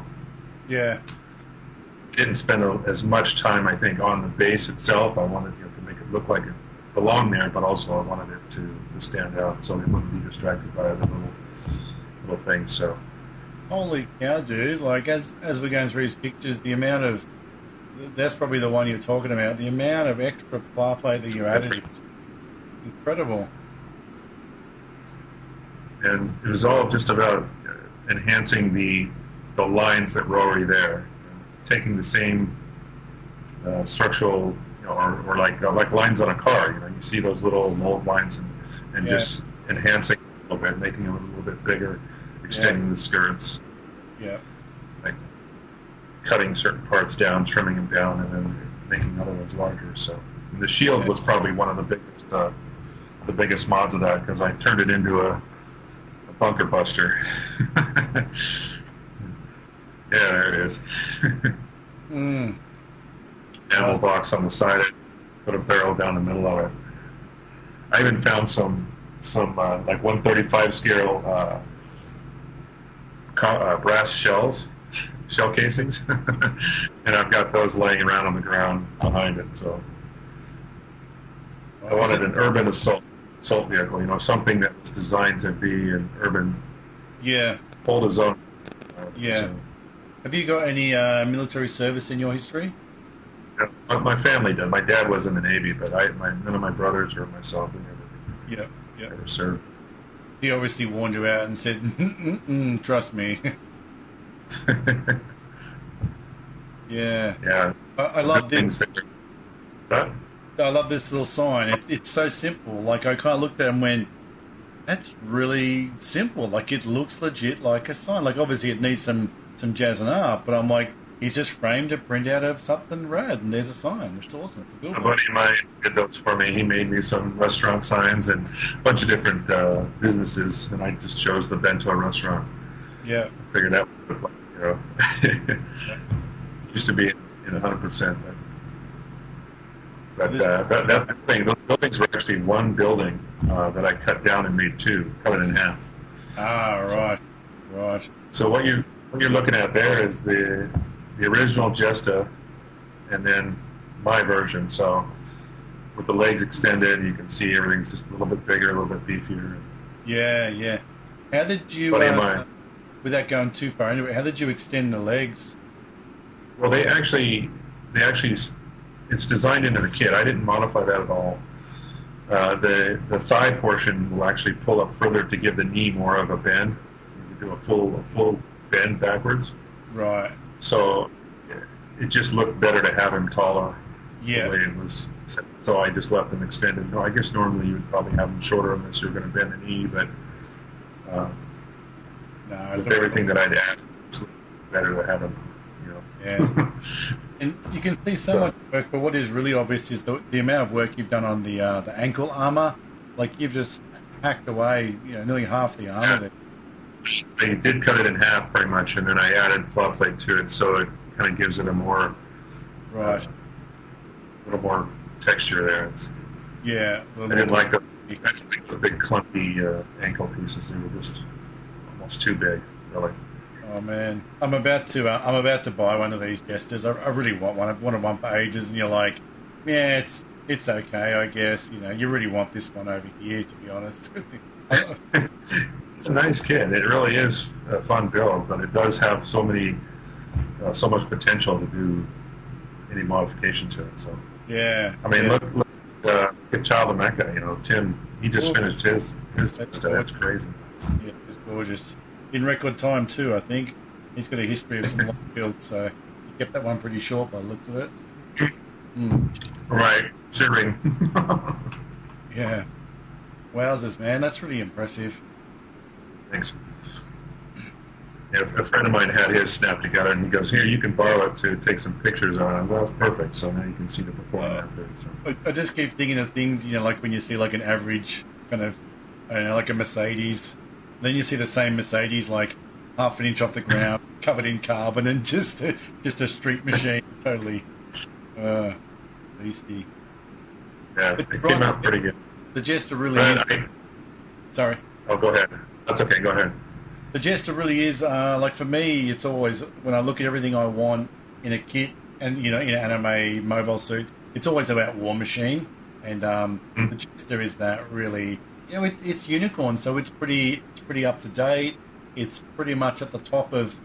Speaker 2: didn't spend as much time, I think, on the base itself. I wanted to make it look like it belonged there, but also I wanted it to stand out so they wouldn't be distracted by other little things. So,
Speaker 1: holy cow, dude! Like as we're going through these pictures, the amount of that's probably the one you're talking about. The amount of extra bar plate that you added. Incredible.
Speaker 2: And it was all just about enhancing the lines that were already there, taking the same structural, or like lines on a car. You see those little mold lines, and just enhancing it a little bit, making them a little bit bigger, extending the skirts.
Speaker 1: Yeah.
Speaker 2: Like cutting certain parts down, trimming them down, and then making other ones larger. So the shield was probably one of the biggest mods of that, because I turned it into a bunker buster. There it is. Ammo box on the side of it, put a barrel down the middle of it. I even found some like 135 scale brass shell casings, and I've got those laying around on the ground behind it. So I wanted an urban assault vehicle, something that was designed to be an urban, hold its own.
Speaker 1: So. Have you got any military service in your history?
Speaker 2: My family did. My dad was in the Navy, but none of my brothers or myself
Speaker 1: Yeah, yeah.
Speaker 2: ever served.
Speaker 1: He obviously warned you out and said, "Trust me." Yeah,
Speaker 2: Yeah.
Speaker 1: I
Speaker 2: The
Speaker 1: love
Speaker 2: good things
Speaker 1: this.
Speaker 2: that that?
Speaker 1: I love this little sign. It's so simple. Like I kind of looked at it and went, "That's really simple. Like it looks legit like a sign. Like obviously it needs some jazzing up, but I'm like, he's just framed a printout of something rad, and there's a sign. It's awesome. It's a good
Speaker 2: A
Speaker 1: one."
Speaker 2: buddy of mine did those for me. He made me some restaurant signs and a bunch of different businesses, and I just chose the bento restaurant.
Speaker 1: Yeah,
Speaker 2: Figured that would look like,
Speaker 1: yeah.
Speaker 2: used to be in 100%. But
Speaker 1: This,
Speaker 2: that thing, those buildings were actually one building that I cut down and made two, cut it in half.
Speaker 1: right, right.
Speaker 2: So what you're looking at there is the original Jesta, and then my version. So with the legs extended, you can see everything's just a little bit bigger, a little bit beefier.
Speaker 1: Yeah, yeah. How did you,
Speaker 2: Buddy of mine.
Speaker 1: without going too far into it, how did you extend the legs?
Speaker 2: Well, they actually, it's designed into the kit. I didn't modify that at all. The thigh portion will actually pull up further to give the knee more of a bend. You do a full bend backwards.
Speaker 1: Right.
Speaker 2: So it just looked better to have him taller.
Speaker 1: Yeah.
Speaker 2: The way it was set. So I just left him extended. No, I guess normally you would probably have him shorter unless you're going to bend the knee, but
Speaker 1: No,
Speaker 2: with everything that I'd add, it was better to have him.
Speaker 1: Yeah. And you can see so much work, but what is really obvious is the amount of work you've done on the ankle armor. Like you've just hacked away, nearly half the armor there.
Speaker 2: I did cut it in half pretty much, and then I added claw plate to it, so it kind of gives it a more,
Speaker 1: Right.
Speaker 2: a little more texture there.
Speaker 1: Yeah.
Speaker 2: I didn't like the big clunky ankle pieces. They were just almost too big, really.
Speaker 1: Oh man, I'm about to buy one of these jesters. I really want one. I've wanted one for ages, and you're like, yeah, it's okay, I guess. You really want this one over here, to be honest.
Speaker 2: It's a nice kit. It really is a fun build, but it does have so much potential to do any modification to it. So
Speaker 1: Yeah.
Speaker 2: I mean,
Speaker 1: yeah.
Speaker 2: look at Child of Mecha. Tim, he just finished his stuff. That's crazy.
Speaker 1: Yeah, it's gorgeous. In record time too, I think. He's got a history of some long builds, so he kept that one pretty short by the looks of it.
Speaker 2: Right, considering.
Speaker 1: Yeah. Wowzers, man, that's really impressive.
Speaker 2: Thanks. Yeah, a friend of mine had his snapped together, and he goes, "Here, you can borrow it to take some pictures on it." Well, that's perfect. So now you can see the before and after. So.
Speaker 1: I just keep thinking of things, like when you see like an average kind of, I don't know, like a Mercedes. Then you see the same Mercedes like half an inch off the ground, covered in carbon, and just a street machine, totally beastie.
Speaker 2: Yeah, it came out pretty good.
Speaker 1: The Jester really is. Sorry.
Speaker 2: Oh, go ahead. That's okay. Go ahead.
Speaker 1: The Jester really is, like for me, it's always, when I look at everything I want in a kit and, in an anime mobile suit, it's always about War Machine. And the Jester is that really, it's unicorn, so it's pretty up to date. It's pretty much at the top of,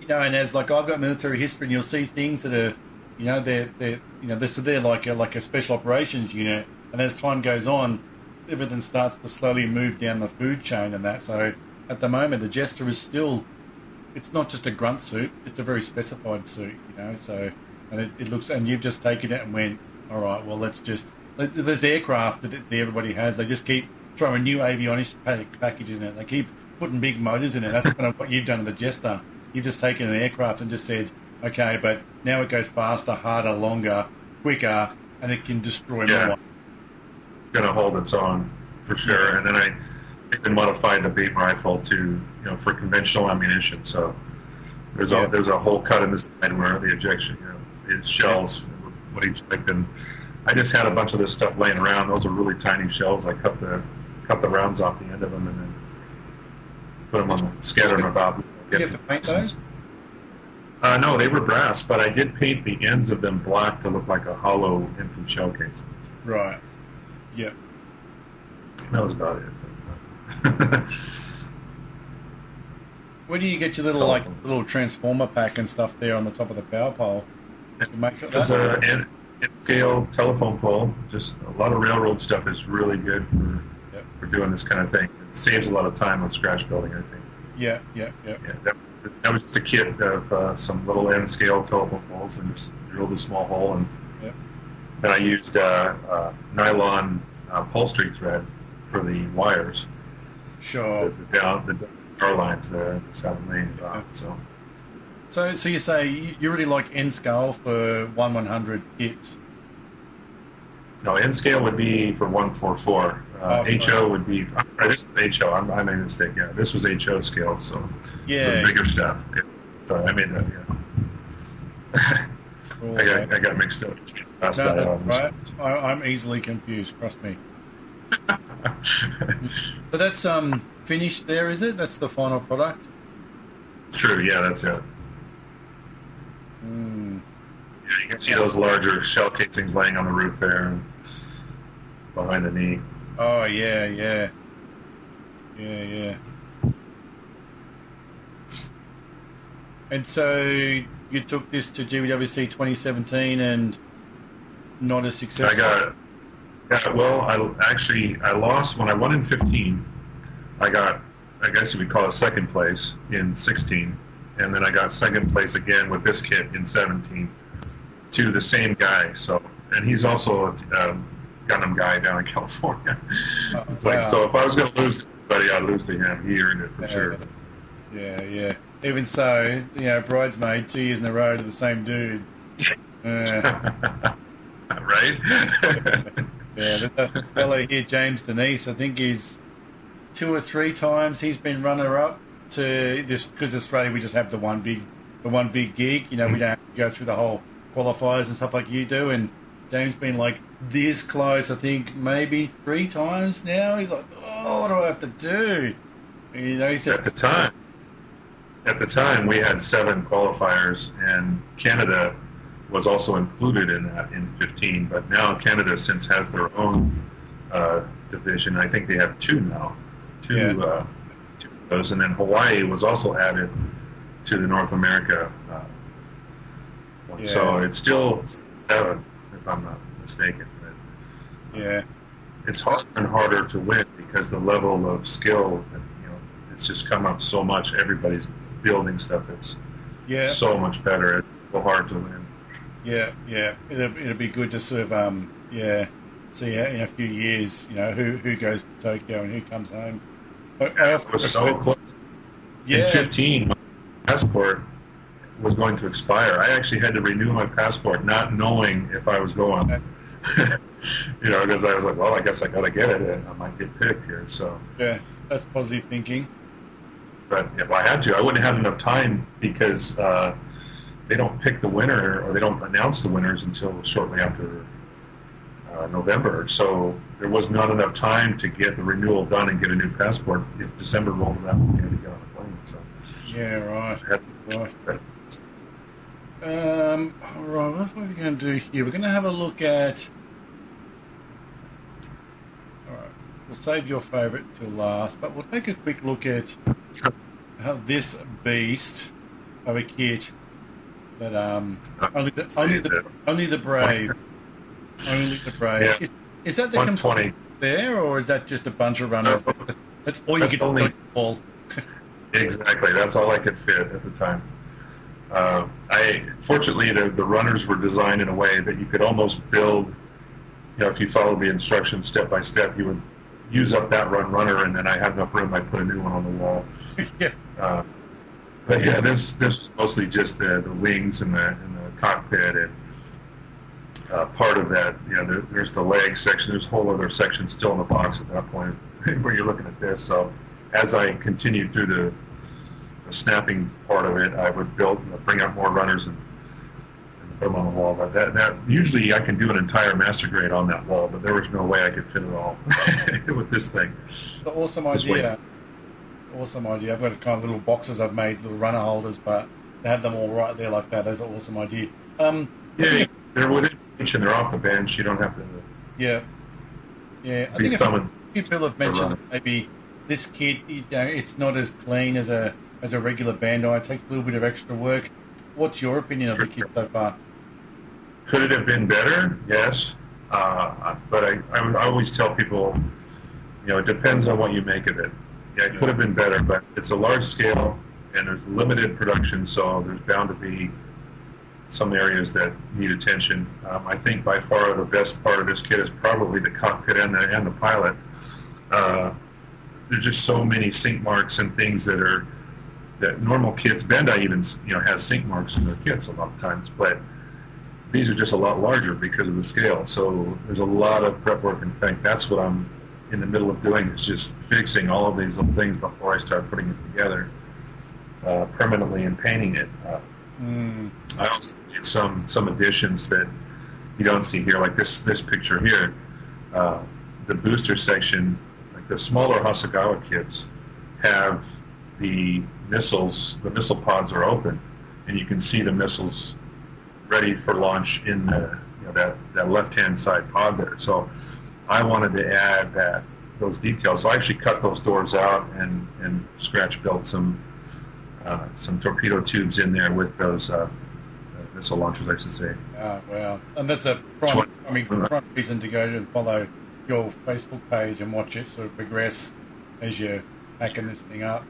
Speaker 1: and as like I've got military history, and you'll see things that are, they're like a special operations unit. And as time goes on, everything starts to slowly move down the food chain and that. So at the moment, the Jester is still, it's not just a grunt suit, it's a very specified suit, So, and it looks, and you've just taken it and went, all right, well, there's aircraft that everybody has. They just keep throwing new avionics packages in it. They keep putting big motors in it. That's kind of what you've done in the Jester. You've just taken an aircraft and just said, okay, but now it goes faster, harder, longer, quicker, and it can destroy more.
Speaker 2: It's going to hold its own for sure. Yeah. And then I even modified the beam rifle to, for conventional ammunition. So there's a whole cut in the side where the ejection, the shells, what each like. And I just had a bunch of this stuff laying around. Those are really tiny shells. I cut the rounds off the end of them and then put them on, scatter them about.
Speaker 1: Did you have to paint those?
Speaker 2: No, they were brass, but I did paint the ends of them black to look like a hollow empty shell case.
Speaker 1: Right. Yep.
Speaker 2: That was about it.
Speaker 1: Where do you get your little transformer pack and stuff there on the top of the power pole? to make it
Speaker 2: There's
Speaker 1: that?
Speaker 2: an scale telephone pole. Just a lot of railroad stuff is really good
Speaker 1: Yep.
Speaker 2: for doing this kind of thing. It saves a lot of time on scratch building, I think.
Speaker 1: Yeah.
Speaker 2: Yeah, that was just a kit of some little N scale telephone poles and just drilled a small hole, and
Speaker 1: Yep.
Speaker 2: then I used nylon upholstery thread for the wires.
Speaker 1: Sure.
Speaker 2: The power lines there. Just have them laying down.
Speaker 1: So you say you really like N scale for 1/100 kits?
Speaker 2: No, N scale would be for 144. HO would be. I'm sorry, this is HO. I made a mistake. Yeah, this was HO scale. So
Speaker 1: Yeah.
Speaker 2: the bigger stuff. Yeah. Sorry, I made that. Yeah.
Speaker 1: Cool,
Speaker 2: I got mixed up.
Speaker 1: No, that's right. I'm easily confused. Trust me. So that's finished there, is it? That's the final product.
Speaker 2: True. Yeah, that's it.
Speaker 1: Mm.
Speaker 2: Yeah, you can see those larger shell casings laying on the roof there and behind the knee.
Speaker 1: Oh yeah. And so you took this to GWC 2017 and not as successful.
Speaker 2: I lost when I won in 15. I guess you would call it second place in 16, and then I got second place again with this kit in 17 to the same guy. So, and he's also a Gundam guy down in California. It's like, so if I was going to lose to anybody, I'd lose to him. He earned it for sure.
Speaker 1: Yeah. Even so, bridesmaid 2 years in a row to the same dude.
Speaker 2: Right?
Speaker 1: Yeah, there's a fellow here, James Denise. I think he's 2 or 3 times he's been runner-up to this, because Australia we just have the one big gig. We don't have to go through the whole qualifiers and stuff like you do. And James been like this close, I think maybe 3 times now. He's like, oh, what do I have to do? He said,
Speaker 2: At the time, we had 7 qualifiers, and Canada was also included in that in 15. But now Canada, since has their own division, I think they have 2 now. Two of those, and then Hawaii was also added to the North America one. So it's still 7, if I'm not mistaken. But, it's harder and harder to win because the level of skill, it's just come up so much. Everybody's building stuff that's so much better. It's so hard to win.
Speaker 1: Yeah. It'll be good to sort of see in a few years, who goes to Tokyo and who comes home.
Speaker 2: It was so close.
Speaker 1: Yeah.
Speaker 2: In 15, my passport was going to expire. I actually had to renew my passport, not knowing if I was going. Because I was like, well, I guess I got to get it, and I might get picked here. So
Speaker 1: yeah, that's positive thinking.
Speaker 2: But if I had to, I wouldn't have enough time because they don't pick the winner, or they don't announce the winners until shortly after November. So there was not enough time to get the renewal done and get a new passport. If December rolled around, we had to get on a plane. So
Speaker 1: yeah, right. All right. What are we going to do here? We're going to have a look at. All right. We'll save your favourite till last, but we'll take a quick look at how this beast of a kit that only the brave. Only the brave.
Speaker 2: Yeah.
Speaker 1: Is that the complete there, or is that just a bunch of runners? That's all you get to fall.
Speaker 2: Exactly. That's all I could fit at the time. Fortunately, the runners were designed in a way that you could almost build. If you followed the instructions step by step, you would use up that runner, and then I had enough room. I put a new one on the wall.
Speaker 1: Yeah.
Speaker 2: But yeah, this is mostly just the wings and the cockpit and. Part of that, there's the leg section. There's a whole other section still in the box at that point where you're looking at this. So as I continued through the snapping part of it, I would bring out more runners and put them on the wall. But that usually I can do an entire master grade on that wall, but there was no way I could fit it all with this thing.
Speaker 1: It's an awesome idea. Awesome idea. I've got kind of little boxes I've made, little runner holders, but to have them all right there like that, that's an awesome idea.
Speaker 2: They're within reach and they're off the bench. You don't have to.
Speaker 1: Yeah. I think a few people have mentioned that maybe this kit, it's not as clean as a regular Bandai. It takes a little bit of extra work. What's your opinion of the kit so far?
Speaker 2: Could it have been better? Yes. But I always tell people, it depends on what you make of it. Yeah, it could have been better, but it's a large scale and there's limited production, so there's bound to be some areas that need attention. I think by far the best part of this kit is probably the cockpit and the pilot. There's just so many sink marks and things that normal kits, Bandai even has sink marks in their kits a lot of times, but these are just a lot larger because of the scale. So there's a lot of prep work. In fact, that's what I'm in the middle of doing, is just fixing all of these little things before I start putting it together permanently and painting it. I also did some additions that you don't see here, like this picture here. The booster section, like the smaller Hasegawa kits, have the missiles. The missile pods are open, and you can see the missiles ready for launch in that left-hand side pod there. So I wanted to add those details. So I actually cut those doors out and scratch built some torpedo tubes in there with those missile launchers, I should say.
Speaker 1: Oh, wow. And that's a prime reason to go and follow your Facebook page and watch it sort of progress as you're hacking this thing up.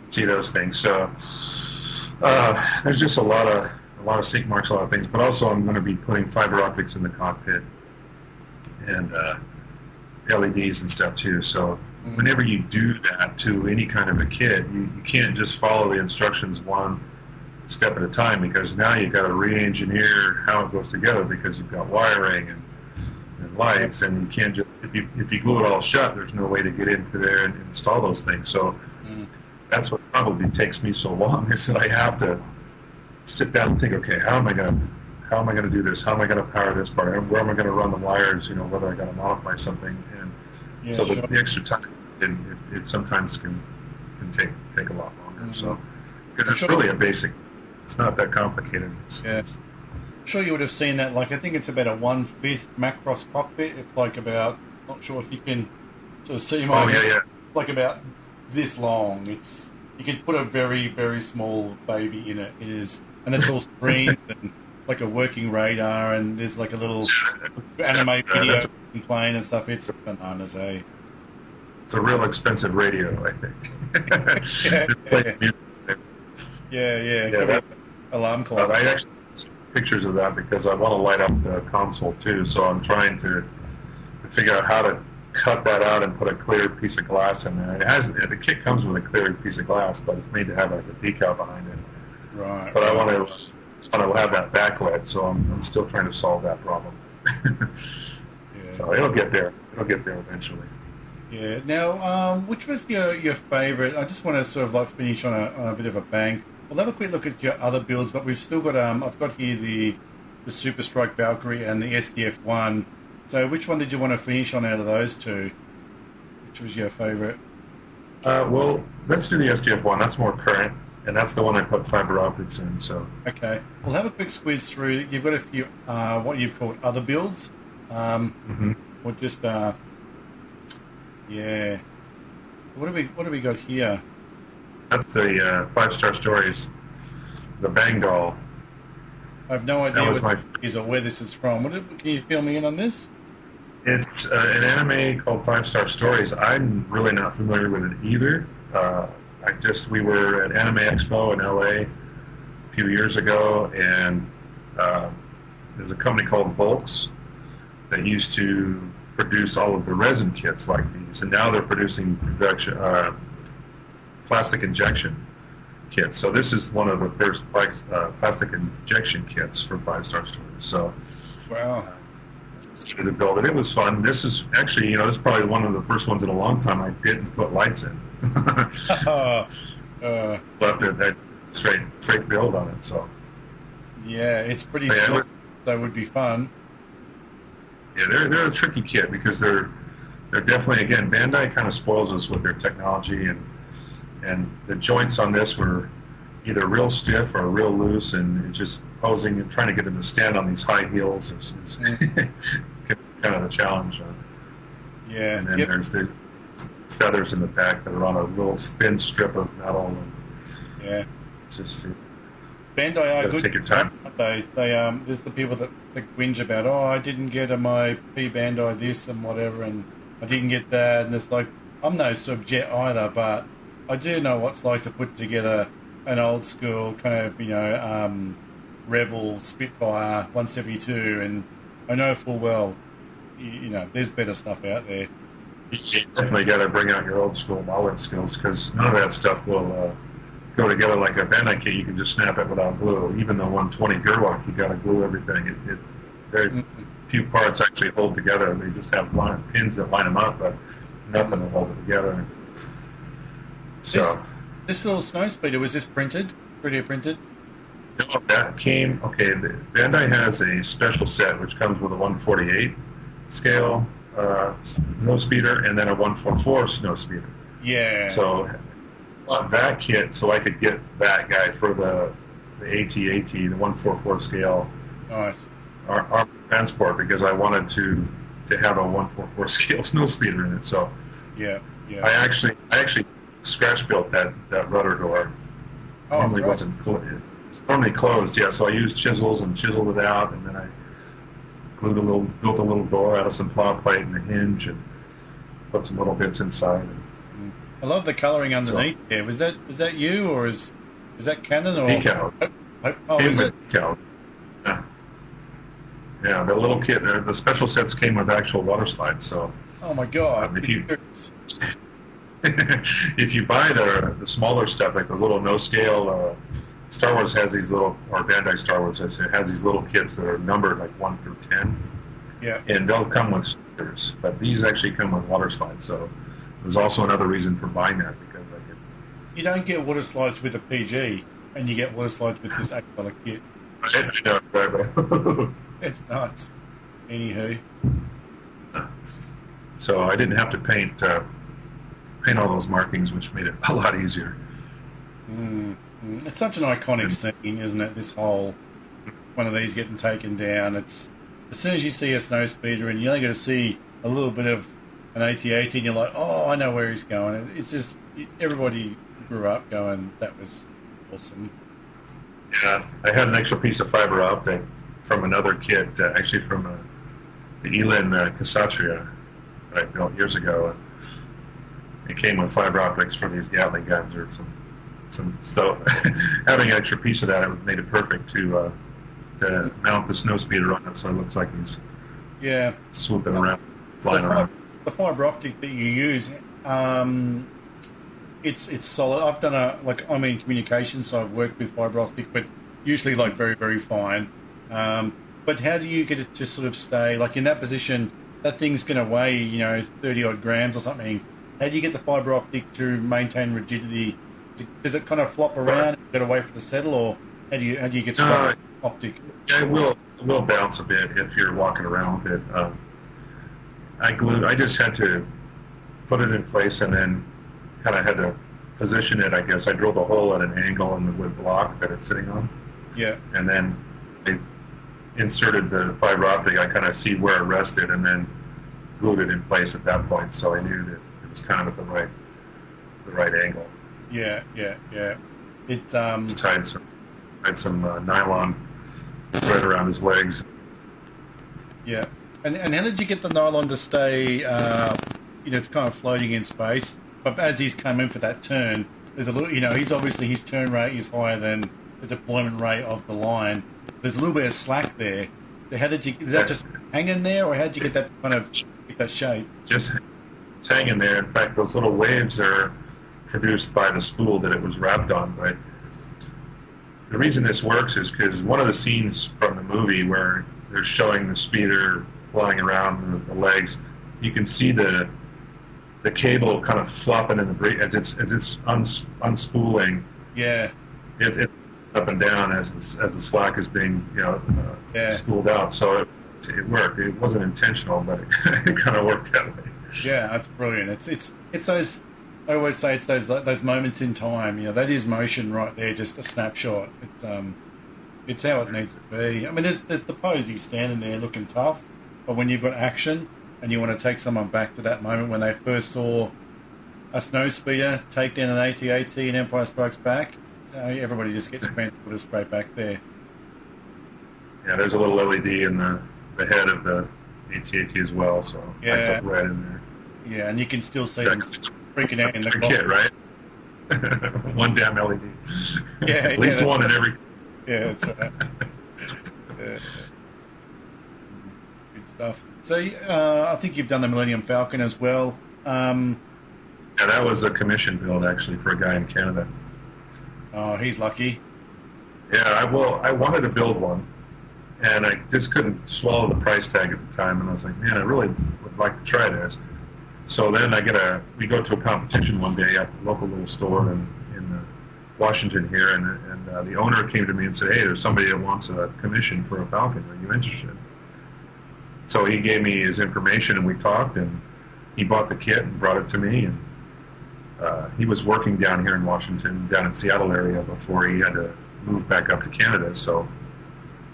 Speaker 2: See those things. So there's just a lot of sink marks, a lot of things. But also I'm going to be putting fiber optics in the cockpit and LEDs and stuff too. So whenever you do that to any kind of a kit, you can't just follow the instructions one step at a time, because now you've got to re-engineer how it goes together, because you've got wiring and lights, and you can't just, if you glue it all shut, there's no way to get into there and install those things. So that's what probably takes me so long, is that I have to sit down and think, okay, how am I going to do this? How am I going to power this part? Where am I going to run the wires? Whether I got to modify something, and the extra time it sometimes can take a lot longer. So because it's really a basic, it's not that complicated.
Speaker 1: I'm sure you would have seen that. Like, I think it's about a 1/5 Macross cockpit. It's like about, not sure if you can sort of see my. It's like about this long. You can put a very, very small baby in it. It is, and it's all screens and like a working radar, and there's like a little anime video playing and stuff. It's bananas, eh?
Speaker 2: It's a real expensive radio, I think. It plays music.
Speaker 1: Yeah. Alarm clock.
Speaker 2: I actually took pictures of that because I want to light up the console too. So I'm trying to figure out how to cut that out and put a clear piece of glass in there. The kit comes with a clear piece of glass, but it's made to have like a decal behind it.
Speaker 1: Right.
Speaker 2: But I want to have that backlit, so I'm still trying to solve that problem. So it'll get there. It'll get there eventually.
Speaker 1: Yeah. Now, which was your favourite? I just want to sort of like finish on a bit of a bang. We'll have a quick look at your other builds, but we've still got I've got here the Super Strike Valkyrie and the SDF-1. So which one did you want to finish on out of those two? Which was your favourite?
Speaker 2: Well, let's do the SDF-1. That's more current, and that's the one I put fiber optics in. So
Speaker 1: okay, we'll have a quick squeeze through. You've got a few what you've called other builds. Or just What do we got here?
Speaker 2: That's the 5-star stories. The Bang Doll.
Speaker 1: I have no idea what it is or where this is from. Can you fill me in on this?
Speaker 2: It's an anime called 5-Star Stories. I'm really not familiar with it either. We were at Anime Expo in LA a few years ago, and there's a company called Volks that used to produce all of the resin kits like these, and now they're producing plastic injection kits. So this is one of the first plastic injection kits for 5-Star Stories. So
Speaker 1: wow.
Speaker 2: To build it. It was fun. This is actually, this is probably one of the first ones in a long time I didn't put lights in. Left it straight build on it. So
Speaker 1: yeah, it's pretty slick. That would be fun.
Speaker 2: Yeah, they're a tricky kit because they're definitely, again, Bandai kind of spoils us with their technology, and the joints on this were either real stiff or real loose, and it's just posing and trying to get them to stand on these high heels is kind of a challenge.
Speaker 1: Yeah.
Speaker 2: And then there's the feathers in the back that are on a little thin strip of metal. And
Speaker 1: yeah.
Speaker 2: It's just
Speaker 1: Bandai are good.
Speaker 2: Take your time.
Speaker 1: Aren't they? There's the people that whinge about, oh, I didn't get my P Bandai this and whatever, and I didn't get that, and it's like, I'm no subjet either, but I do know what it's like to put together an old school kind of, Rebel Spitfire 172, and I know full well, there's better stuff out there.
Speaker 2: You definitely got to bring out your old school modeling skills, because none of that stuff will go together like a Bandai kit. You can just snap it without glue. Even the 120 Gerwalk, you got to glue everything. Very few parts actually hold together. They just have pins that line them up, but nothing to hold it together. So
Speaker 1: this little snowspeeder, was this printed? 3D printed?
Speaker 2: No, that came. Okay, Bandai has a special set which comes with a 148 scale snow speeder and then a 144 snow speeder.
Speaker 1: Yeah.
Speaker 2: So bought that kit so I could get that guy for the AT-AT, the 144 scale.
Speaker 1: Nice.
Speaker 2: Our transport, because I wanted to have a 144 scale snow speeder in it. So
Speaker 1: yeah.
Speaker 2: I actually scratch built that rudder door.
Speaker 1: Oh,
Speaker 2: Normally
Speaker 1: right.
Speaker 2: It's normally closed. Yeah, so I used chisels and chiseled it out, and then I built a little door out of some plow plate and a hinge, and put some little bits inside.
Speaker 1: I love the colouring underneath there. Was that you, or is that Canon or
Speaker 2: Decal.
Speaker 1: Is it?
Speaker 2: Decal. Yeah, the little kit. The special sets came with actual water slides. So,
Speaker 1: Oh my god!
Speaker 2: if you buy the smaller stuff, like the little no scale, Star Wars has these little, or Bandai Star Wars has these little kits that are numbered like 1 through 10.
Speaker 1: Yeah.
Speaker 2: And they'll come with stickers, but these actually come with water slides. So there's also another reason for buying that, because I could.
Speaker 1: You don't get water slides with a PG, and you get water slides with this $8 kit.
Speaker 2: I know, right?
Speaker 1: It's nuts. Anywho.
Speaker 2: So I didn't have to paint all those markings, which made it a lot easier.
Speaker 1: It's such an iconic scene, isn't it? This whole one of these getting taken down. It's as soon as you see a snow speeder and you only get to see a little bit of an AT-AT, and you're like, oh, I know where he's going. It's just everybody grew up going, that was awesome.
Speaker 2: Yeah, I had an extra piece of fiber optic from another kit, actually from the Elin Cassatria that I built years ago. It came with fiber optics for these Gatling guns or some. So having an extra piece of that, it made it perfect to mount the snow speeder on it, so it looks like he's swooping around, flying around.
Speaker 1: The fiber optic that you use, it's solid. I've done I'm in communications, so I've worked with fiber optic, but usually like very, very fine. But how do you get it to sort of stay like in that position? That thing's going to weigh 30 odd grams or something. How do you get the fiber optic to maintain rigidity? Does it kind of flop around? You got to wait for it to settle, or how do you get optic?
Speaker 2: Yeah, it will bounce a bit if you're walking around with it. I just had to put it in place and then kind of had to position it. I guess I drilled a hole at an angle in the wood block that it's sitting on.
Speaker 1: Yeah.
Speaker 2: And then I inserted the fiber optic. I kind of see where it rested, and then glued it in place at that point. So I knew that it was kind of at the right angle.
Speaker 1: Yeah. It's
Speaker 2: tied some nylon thread around his legs.
Speaker 1: Yeah, and how did you get the nylon to stay? It's kind of floating in space, but as he's come in for that turn, there's a little. He's obviously his turn rate is higher than the deployment rate of the line. There's a little bit of slack there. So how did you? Is that just hanging there, or how did you get that kind of get that shape?
Speaker 2: Just it's hanging there. In fact, those little waves are produced by the spool that it was wrapped on. But the reason this works is because one of the scenes from the movie where they're showing the speeder flying around the legs, you can see the cable kind of flopping in the as it's unspooling.
Speaker 1: Yeah,
Speaker 2: it's up and down as the slack is being spooled out. So it worked. It wasn't intentional, but it kind of worked that way.
Speaker 1: Yeah, that's brilliant. It's those. I always say it's those moments in time. That is motion right there, just a snapshot. It's how it needs to be. I mean, there's the pose he's standing there looking tough, but when you've got action and you want to take someone back to that moment when they first saw a snowspeeder take down an AT-AT in Empire Strikes Back, everybody just gets transported straight back there.
Speaker 2: Yeah, there's a little LED in the head of the AT-AT as well, so lights up red in there.
Speaker 1: Yeah, and you can still see them freaking out in the
Speaker 2: kit, right? One damn LED.
Speaker 1: Yeah,
Speaker 2: at least one in every.
Speaker 1: Yeah, that's right. Yeah. Good stuff. So I think you've done the Millennium Falcon as well.
Speaker 2: Yeah, that was a commission build actually for a guy in Canada.
Speaker 1: Oh, he's lucky.
Speaker 2: Yeah, I wanted to build one, and I just couldn't swallow the price tag at the time, and I was like, man, I really would like to try this. So then we go to a competition one day at the local little store in Washington here, and the owner came to me and said, hey, there's somebody that wants a commission for a Falcon. Are you interested? So he gave me his information, and we talked, and he bought the kit and brought it to me. And he was working down here in Washington, down in Seattle area, before he had to move back up to Canada. So,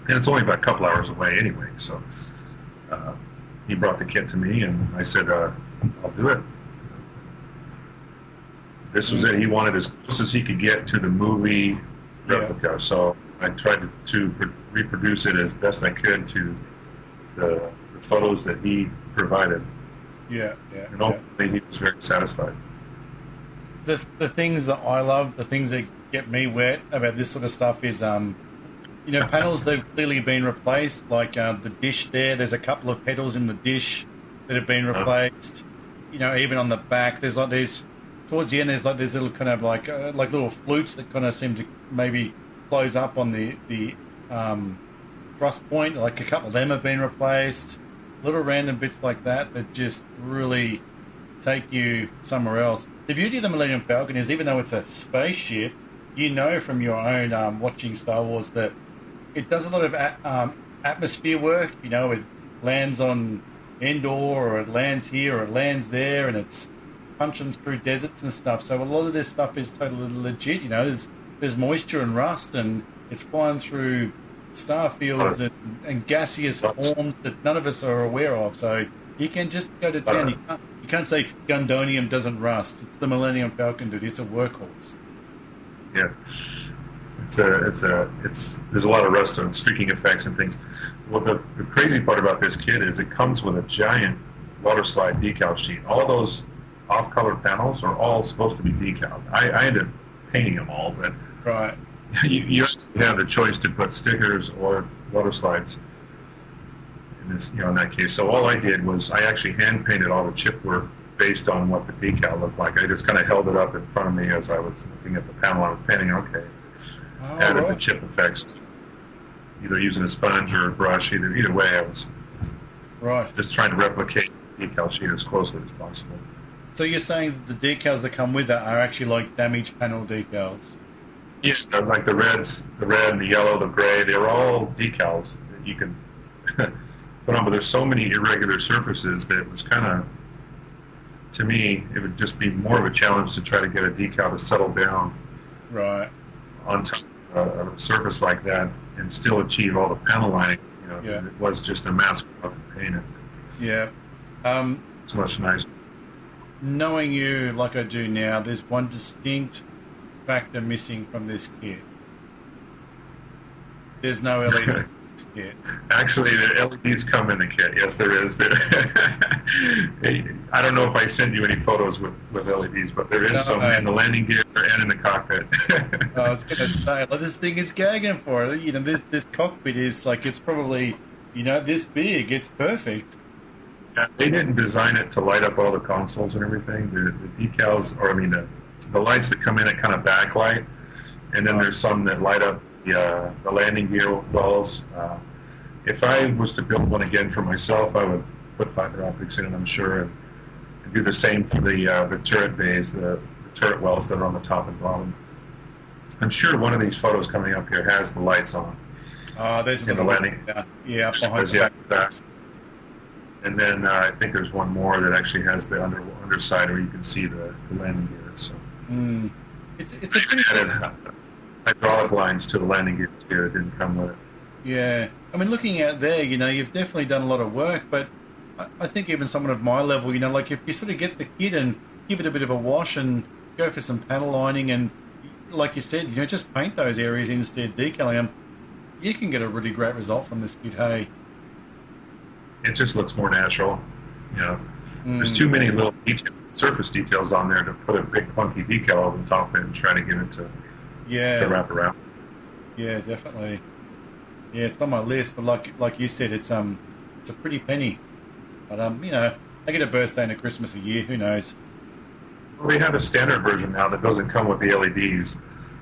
Speaker 2: and it's only about a couple hours away anyway. So he brought the kit to me, and I said, I'll do it. This was it. He wanted as close as he could get to the movie replica. So I tried to reproduce it as best I could to the photos that he provided. And ultimately he was very satisfied.
Speaker 1: The things that I love, the things that get me wet about this sort of stuff is, panels that have clearly been replaced, like the dish there. There's a couple of pedals in the dish that have been replaced. Even on the back, there's towards the end, there's little kind of like little flutes that kind of seem to maybe close up on the thrust point. Like a couple of them have been replaced. Little random bits like that just really take you somewhere else. The beauty of the Millennium Falcon is, even though it's a spaceship, from your own watching Star Wars that it does a lot of atmosphere work. It lands on Endor, or it lands here, or it lands there, and it's punching through deserts and stuff. So a lot of this stuff is totally legit. There's moisture and rust, and it's flying through star fields and gaseous forms that none of us are aware of. So you can just go to town. You can't say Gundamonium doesn't rust. It's the Millennium Falcon, dude. It's a workhorse.
Speaker 2: Yeah, there's a lot of rust and streaking effects and things. Well, the crazy part about this kit is it comes with a giant water slide decal sheet. All those off-color panels are all supposed to be decaled. I ended up painting them all, but
Speaker 1: right.
Speaker 2: You have the choice to put stickers or water slides in this, in that case. So all I did was I actually hand painted all the chip work based on what the decal looked like. I just kind of held it up in front of me as I was looking at the panel I was painting. Okay, added the chip effects, either using a sponge or a brush. Either way, I was just trying to replicate the decal sheet as closely as possible.
Speaker 1: So you're saying that the decals that come with it are actually like damage panel decals?
Speaker 2: Yes, like the red, the yellow, the gray. They're all decals that you can put on. But there's so many irregular surfaces that it was kind of, to me, it would just be more of a challenge to try to get a decal to settle down on top of a surface like that and still achieve all the panel lining. It was just a mask of paint.
Speaker 1: Yeah.
Speaker 2: It's much nicer.
Speaker 1: Knowing you like I do now, there's one distinct factor missing from this kit. There's no LED in this kit. Actually,
Speaker 2: the LEDs come in the kit. Yes, there is. I don't know if I send you any photos with LEDs, but there is some in the landing gear and in the cockpit.
Speaker 1: I was going to say, this thing is gagging for it. This cockpit is like, it's probably, this big. It's perfect.
Speaker 2: Yeah, they didn't design it to light up all the consoles and everything. The decals, the lights that come in at kind of backlight, and then there's some that light up the landing gear walls. If I was to build one again for myself, I would put fiber optics in it, I'm sure, and do the same for the turret bays, the turret wells that are on the top and bottom. I'm sure one of these photos coming up here has the lights on.
Speaker 1: There's
Speaker 2: in the landing.
Speaker 1: Yeah, behind the
Speaker 2: back. And then I think there's one more that actually has the underside where you can see the landing gear. So
Speaker 1: it's a pretty
Speaker 2: added hydraulic lines to the landing gear too. It didn't come with it.
Speaker 1: Yeah, looking out there, you've definitely done a lot of work. But I think even someone of my level, like if you sort of get the kit and give it a bit of a wash and go for some panel lining and like you said, just paint those areas instead of decaling them. You can get a really great result from this kit, hey?
Speaker 2: It just looks more natural. There's too many little surface details on there to put a big funky decal over the top of it and try to get it to wrap around.
Speaker 1: Yeah, definitely. Yeah, it's on my list, but like you said, it's a pretty penny. But I get a birthday and a Christmas a year. Who knows?
Speaker 2: Well, we have a standard version now that doesn't come with the LEDs,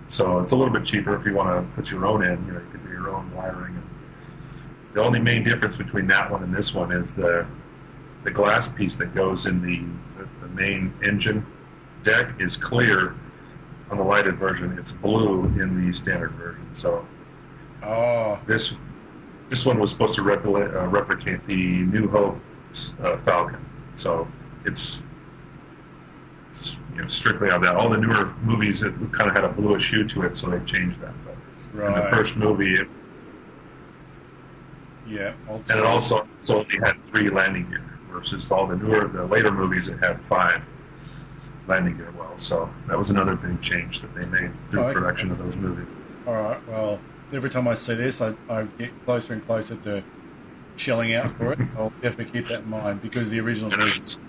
Speaker 2: so it's a little bit cheaper if you want to put your own in. You can do your own wiring. The only main difference between that one and this one is the glass piece that goes in the main engine deck is clear on the lighted version. It's blue in the standard version. So this one was supposed to replicate the New Hope Falcon. So it's strictly on that. All the newer movies, it kind of had a bluish hue to it, so they changed that. But in the first movie, and it also only had 3 landing gear versus all the later movies, it had 5 landing gear wells. So that was another big change that they made through production of those movies. All
Speaker 1: right. Well, every time I see this, I get closer and closer to shelling out for it. I'll definitely keep that in mind because the original version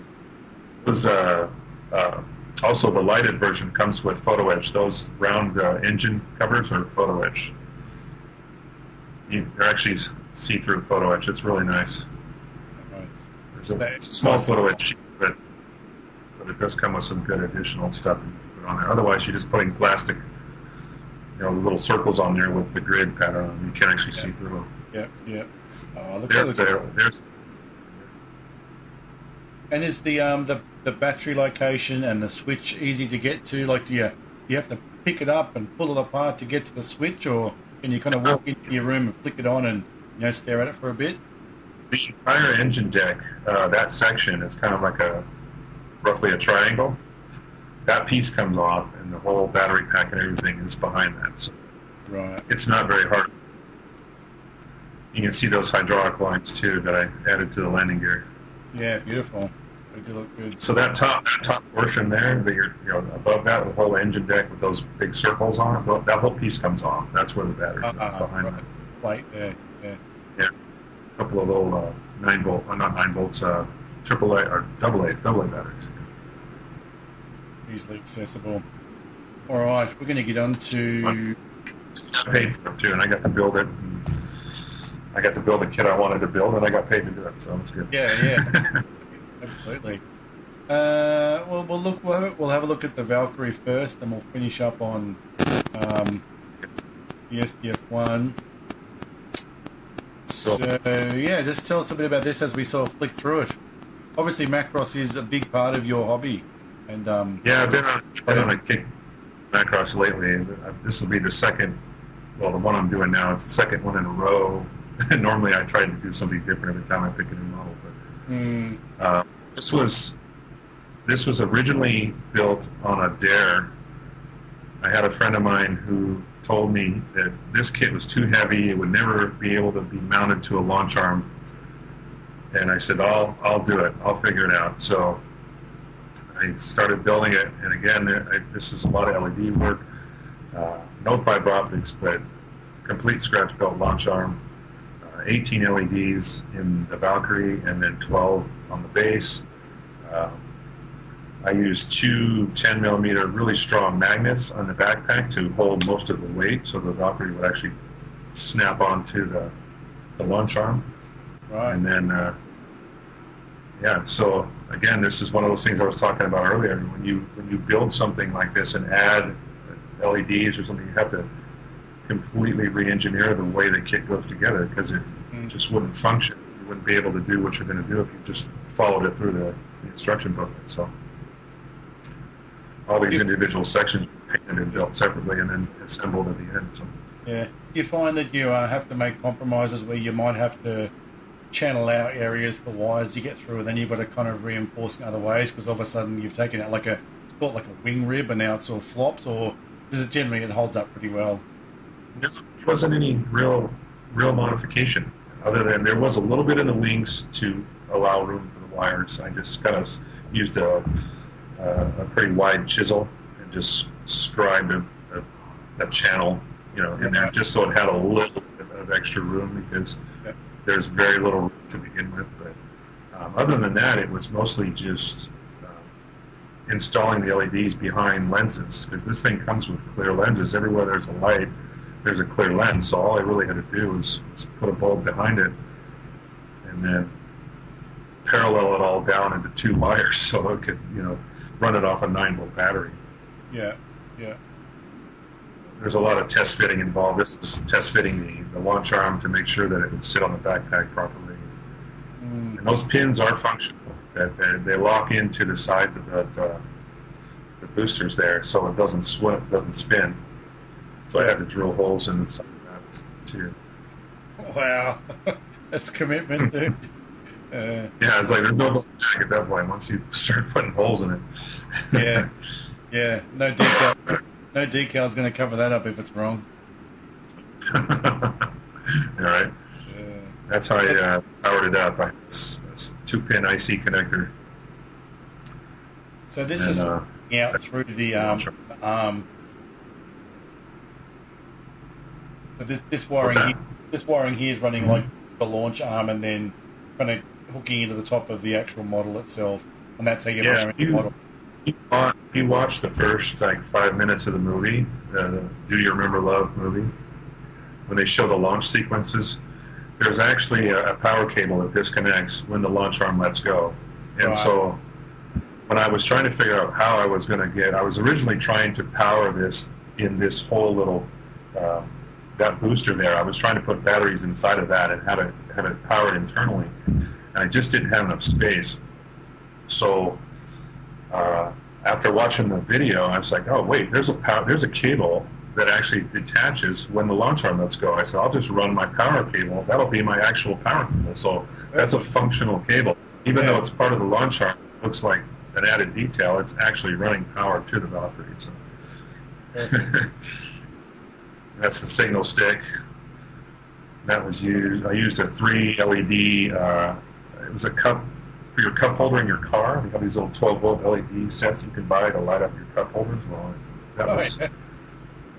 Speaker 2: was also the lighted version comes with photo etch. Those round engine covers are photo etch. They're actually see-through photo etch. It's really nice. It's a small photo etch, but it does come with some good additional stuff you can put on there. Otherwise, you're just putting plastic, little circles on there with the grid pattern on. You can't actually see through them.
Speaker 1: Yeah.
Speaker 2: There's.
Speaker 1: And is the battery location and the switch easy to get to? Like, do you have to pick it up and pull it apart to get to the switch, or can you kind of walk into your room and flick it on and stare at it for a bit?
Speaker 2: The entire engine deck, that section, is kind of like roughly a triangle. That piece comes off, and the whole battery pack and everything is behind that. So it's not very hard. You can see those hydraulic lines too that I added to the landing gear.
Speaker 1: Yeah, beautiful. They do look good.
Speaker 2: So that top portion there, that you're above that, the whole engine deck with those big circles on it, well, that whole piece comes off. That's where the battery's behind that.
Speaker 1: Right there.
Speaker 2: Yeah. A couple of little 9 volt, not 9 volts, AAA or AA batteries.
Speaker 1: Easily accessible. All right, we're going to get on to.
Speaker 2: I paid for it too, and I got to build it. I got to build a kit I wanted to build, and I got paid to do it, so it's good.
Speaker 1: Yeah. Absolutely. Well, look, we'll have a look at the Valkyrie first, and we'll finish up on the SDF-1. So, just tell us a bit about this as we sort of flick through it. Obviously, Macross is a big part of your hobby. And
Speaker 2: I've been on a kick Macross lately. This will be the second, the one I'm doing now, it's the second one in a row. Normally I try to do something different every time I pick a new model. But this was originally built on a Dare. I had a friend of mine who told me that this kit was too heavy, it would never be able to be mounted to a launch arm. And I said, I'll do it, I'll figure it out. So I started building it, and again, this is a lot of LED work, no fiber optics, but complete scratch built launch arm, 18 LEDs in the Valkyrie, and then 12 on the base. I used 2 10mm really strong magnets on the backpack to hold most of the weight, so the Valkyrie would actually snap onto the launch arm.
Speaker 1: Right.
Speaker 2: And then, so again, this is one of those things I was talking about earlier. When you build something like this and add LEDs or something, you have to completely re-engineer the way the kit goes together, because it just wouldn't function. You wouldn't be able to do what you're going to do if you just followed it through the instruction booklet. So all these individual sections were painted and built separately and then assembled at the end. So.
Speaker 1: Yeah. Do you find that you have to make compromises where you might have to channel out areas for wires to get through, and then you've got to kind of reinforce in other ways because all of a sudden you've taken out like a wing rib and now it sort of flops, or does it generally it holds up pretty well?
Speaker 2: No, there wasn't any real modification, other than there was a little bit in the wings to allow room for the wires. I just kind of used a pretty wide chisel and just scribed a a channel, in there, just so it had a little bit of extra room, because there's very little room to begin with. But other than that, it was mostly just installing the LEDs behind lenses, because this thing comes with clear lenses. Everywhere there's a light, there's a clear lens. So all I really had to do was put a bulb behind it, and then parallel it all down into 2 wires, so it could, run it off a 9-volt battery.
Speaker 1: Yeah.
Speaker 2: There's a lot of test fitting involved. This was test fitting the launch arm to make sure that it would sit on the backpack properly. And those pins are functional. That they lock into the sides of the boosters there, so it doesn't spin. So I had to drill holes in the side of that too.
Speaker 1: Wow, that's commitment, dude.
Speaker 2: Yeah, it's like there's no going back at that point once you start putting holes in
Speaker 1: Yeah.
Speaker 2: it.
Speaker 1: No decal. No decal's going to cover that up if it's wrong.
Speaker 2: All right. That's how I powered it up. I had a 2-pin IC connector.
Speaker 1: So this is out through the arm. So this wiring here is running like the launch arm, and then kind of hooking into the top of the actual model itself, and that's how you're powering the model.
Speaker 2: If you watch the first 5 minutes of the movie, the Do You Remember Love movie, when they show the launch sequences, there's actually a power cable that disconnects when the launch arm lets go. And so when I was trying to figure out how I was going to I was originally trying to power this in this whole little, that booster there. I was trying to put batteries inside of that and have it powered internally. And I just didn't have enough space. So after watching the video, I was like, oh, wait, there's a cable that actually detaches when the launch arm lets go. I said, I'll just run my power cable. That'll be my actual power cable. So that's a functional cable. Even though it's part of the launch arm, it looks like an added detail. It's actually running power to the Valkyrie. So. That's the signal stick. That was used. I used a 3 LED. It was a cup for your cup holder in your car. They have these little 12-volt LED sets you can buy to light up your cup holders. Well, that was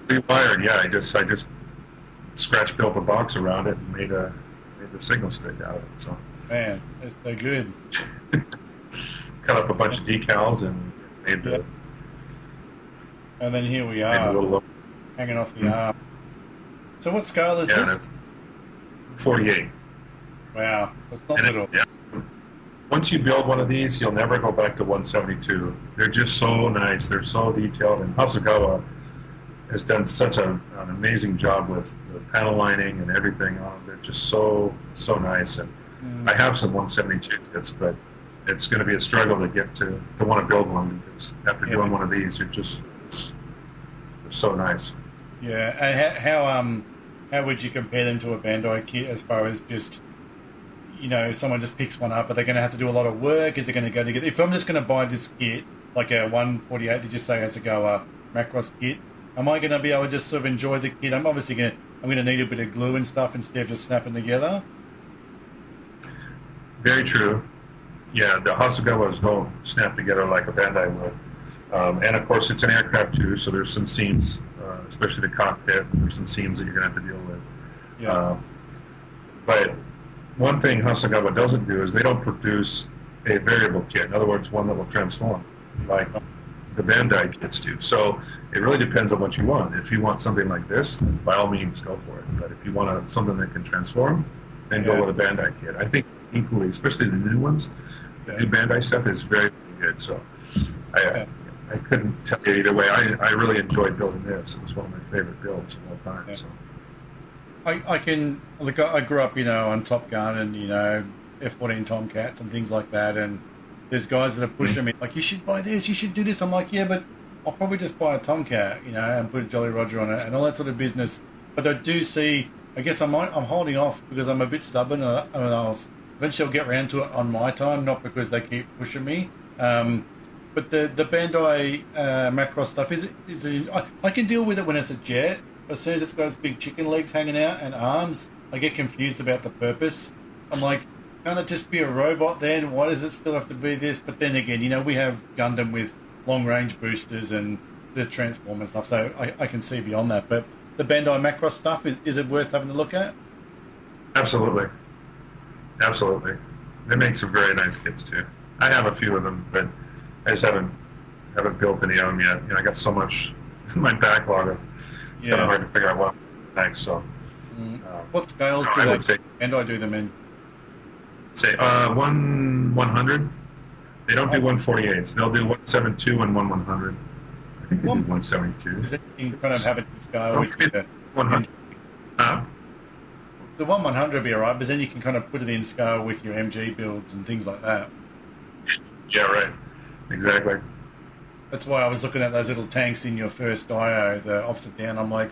Speaker 2: rewired. Yeah, I just scratch built a box around it and made the signal stick out of it. So
Speaker 1: man, it's so good.
Speaker 2: Cut up a bunch of decals and made the.
Speaker 1: And then here we are, hanging off the arm. So what scale is this?
Speaker 2: 48.
Speaker 1: Wow, so it's not little.
Speaker 2: Once you build one of these, you'll never go back to 172. They're just so nice. They're so detailed. And Hasegawa has done such an amazing job with the panel lining and everything on it. They're just so nice. And I have some 172 kits, but it's going to be a struggle to get to want to build one, because after doing one of these, they're so nice.
Speaker 1: Yeah, and how would you compare them to a Bandai kit as far as just, if someone just picks one up, are they going to have to do a lot of work? Is it going to go together? If I'm just going to buy this kit, like a 148, did you say has to go a Macross kit, am I going to be able to just sort of enjoy the kit? I'm obviously going to need a bit of glue and stuff instead of just snapping together. Very true.
Speaker 2: Yeah, the Hasegawas don't snap together like a Bandai would. And of course, it's an aircraft too, so there's some seams, especially the cockpit. There's some seams that you're going to have to deal with. Yeah. But one thing Hasegawa doesn't do is they don't produce a variable kit. In other words, one that will transform, like the Bandai kits do. So it really depends on what you want. If you want something like this, then by all means go for it. But if you want something that can transform, then go with a Bandai kit. I think equally, especially the new ones, the new Bandai stuff is very, very good. So I couldn't tell you either way. I really enjoyed building this. It was one of my favorite builds of all time. So.
Speaker 1: I grew up, on Top Gun and, F-14 Tomcats and things like that, and there's guys that are pushing me, like, you should buy this, you should do this. I'm like, yeah, but I'll probably just buy a Tomcat, and put a Jolly Roger on it and all that sort of business. But I do see, I guess I'm holding off because I'm a bit stubborn, and eventually I'll get around to it on my time, not because they keep pushing me. But the Bandai Macross stuff, I can deal with it when it's a jet. As soon as it's got its big chicken legs hanging out and arms, I get confused about the purpose. I'm like, can't it just be a robot then? Why does it still have to be this? But then again, we have Gundam with long-range boosters and the Transformer stuff, so I can see beyond that. But the Bandai Macross stuff, is it worth having a look at?
Speaker 2: Absolutely. Absolutely. They make some very nice kits, too. I have a few of them, but I just haven't built any of them yet. I got so much in my backlog. It's kind of hard to figure out what next, so...
Speaker 1: what scales do Bandai do them in?
Speaker 2: Say 100. They don't do 148s. They'll do 172 and 100. I think they do 172.
Speaker 1: Is it you kind of have it to scale with the
Speaker 2: 100?
Speaker 1: The 100 would be alright, but then you can kind of put it in scale with your MG builds and things like that.
Speaker 2: Yeah, right. Exactly.
Speaker 1: That's why I was looking at those little tanks in your first Dio, the opposite down. I'm like,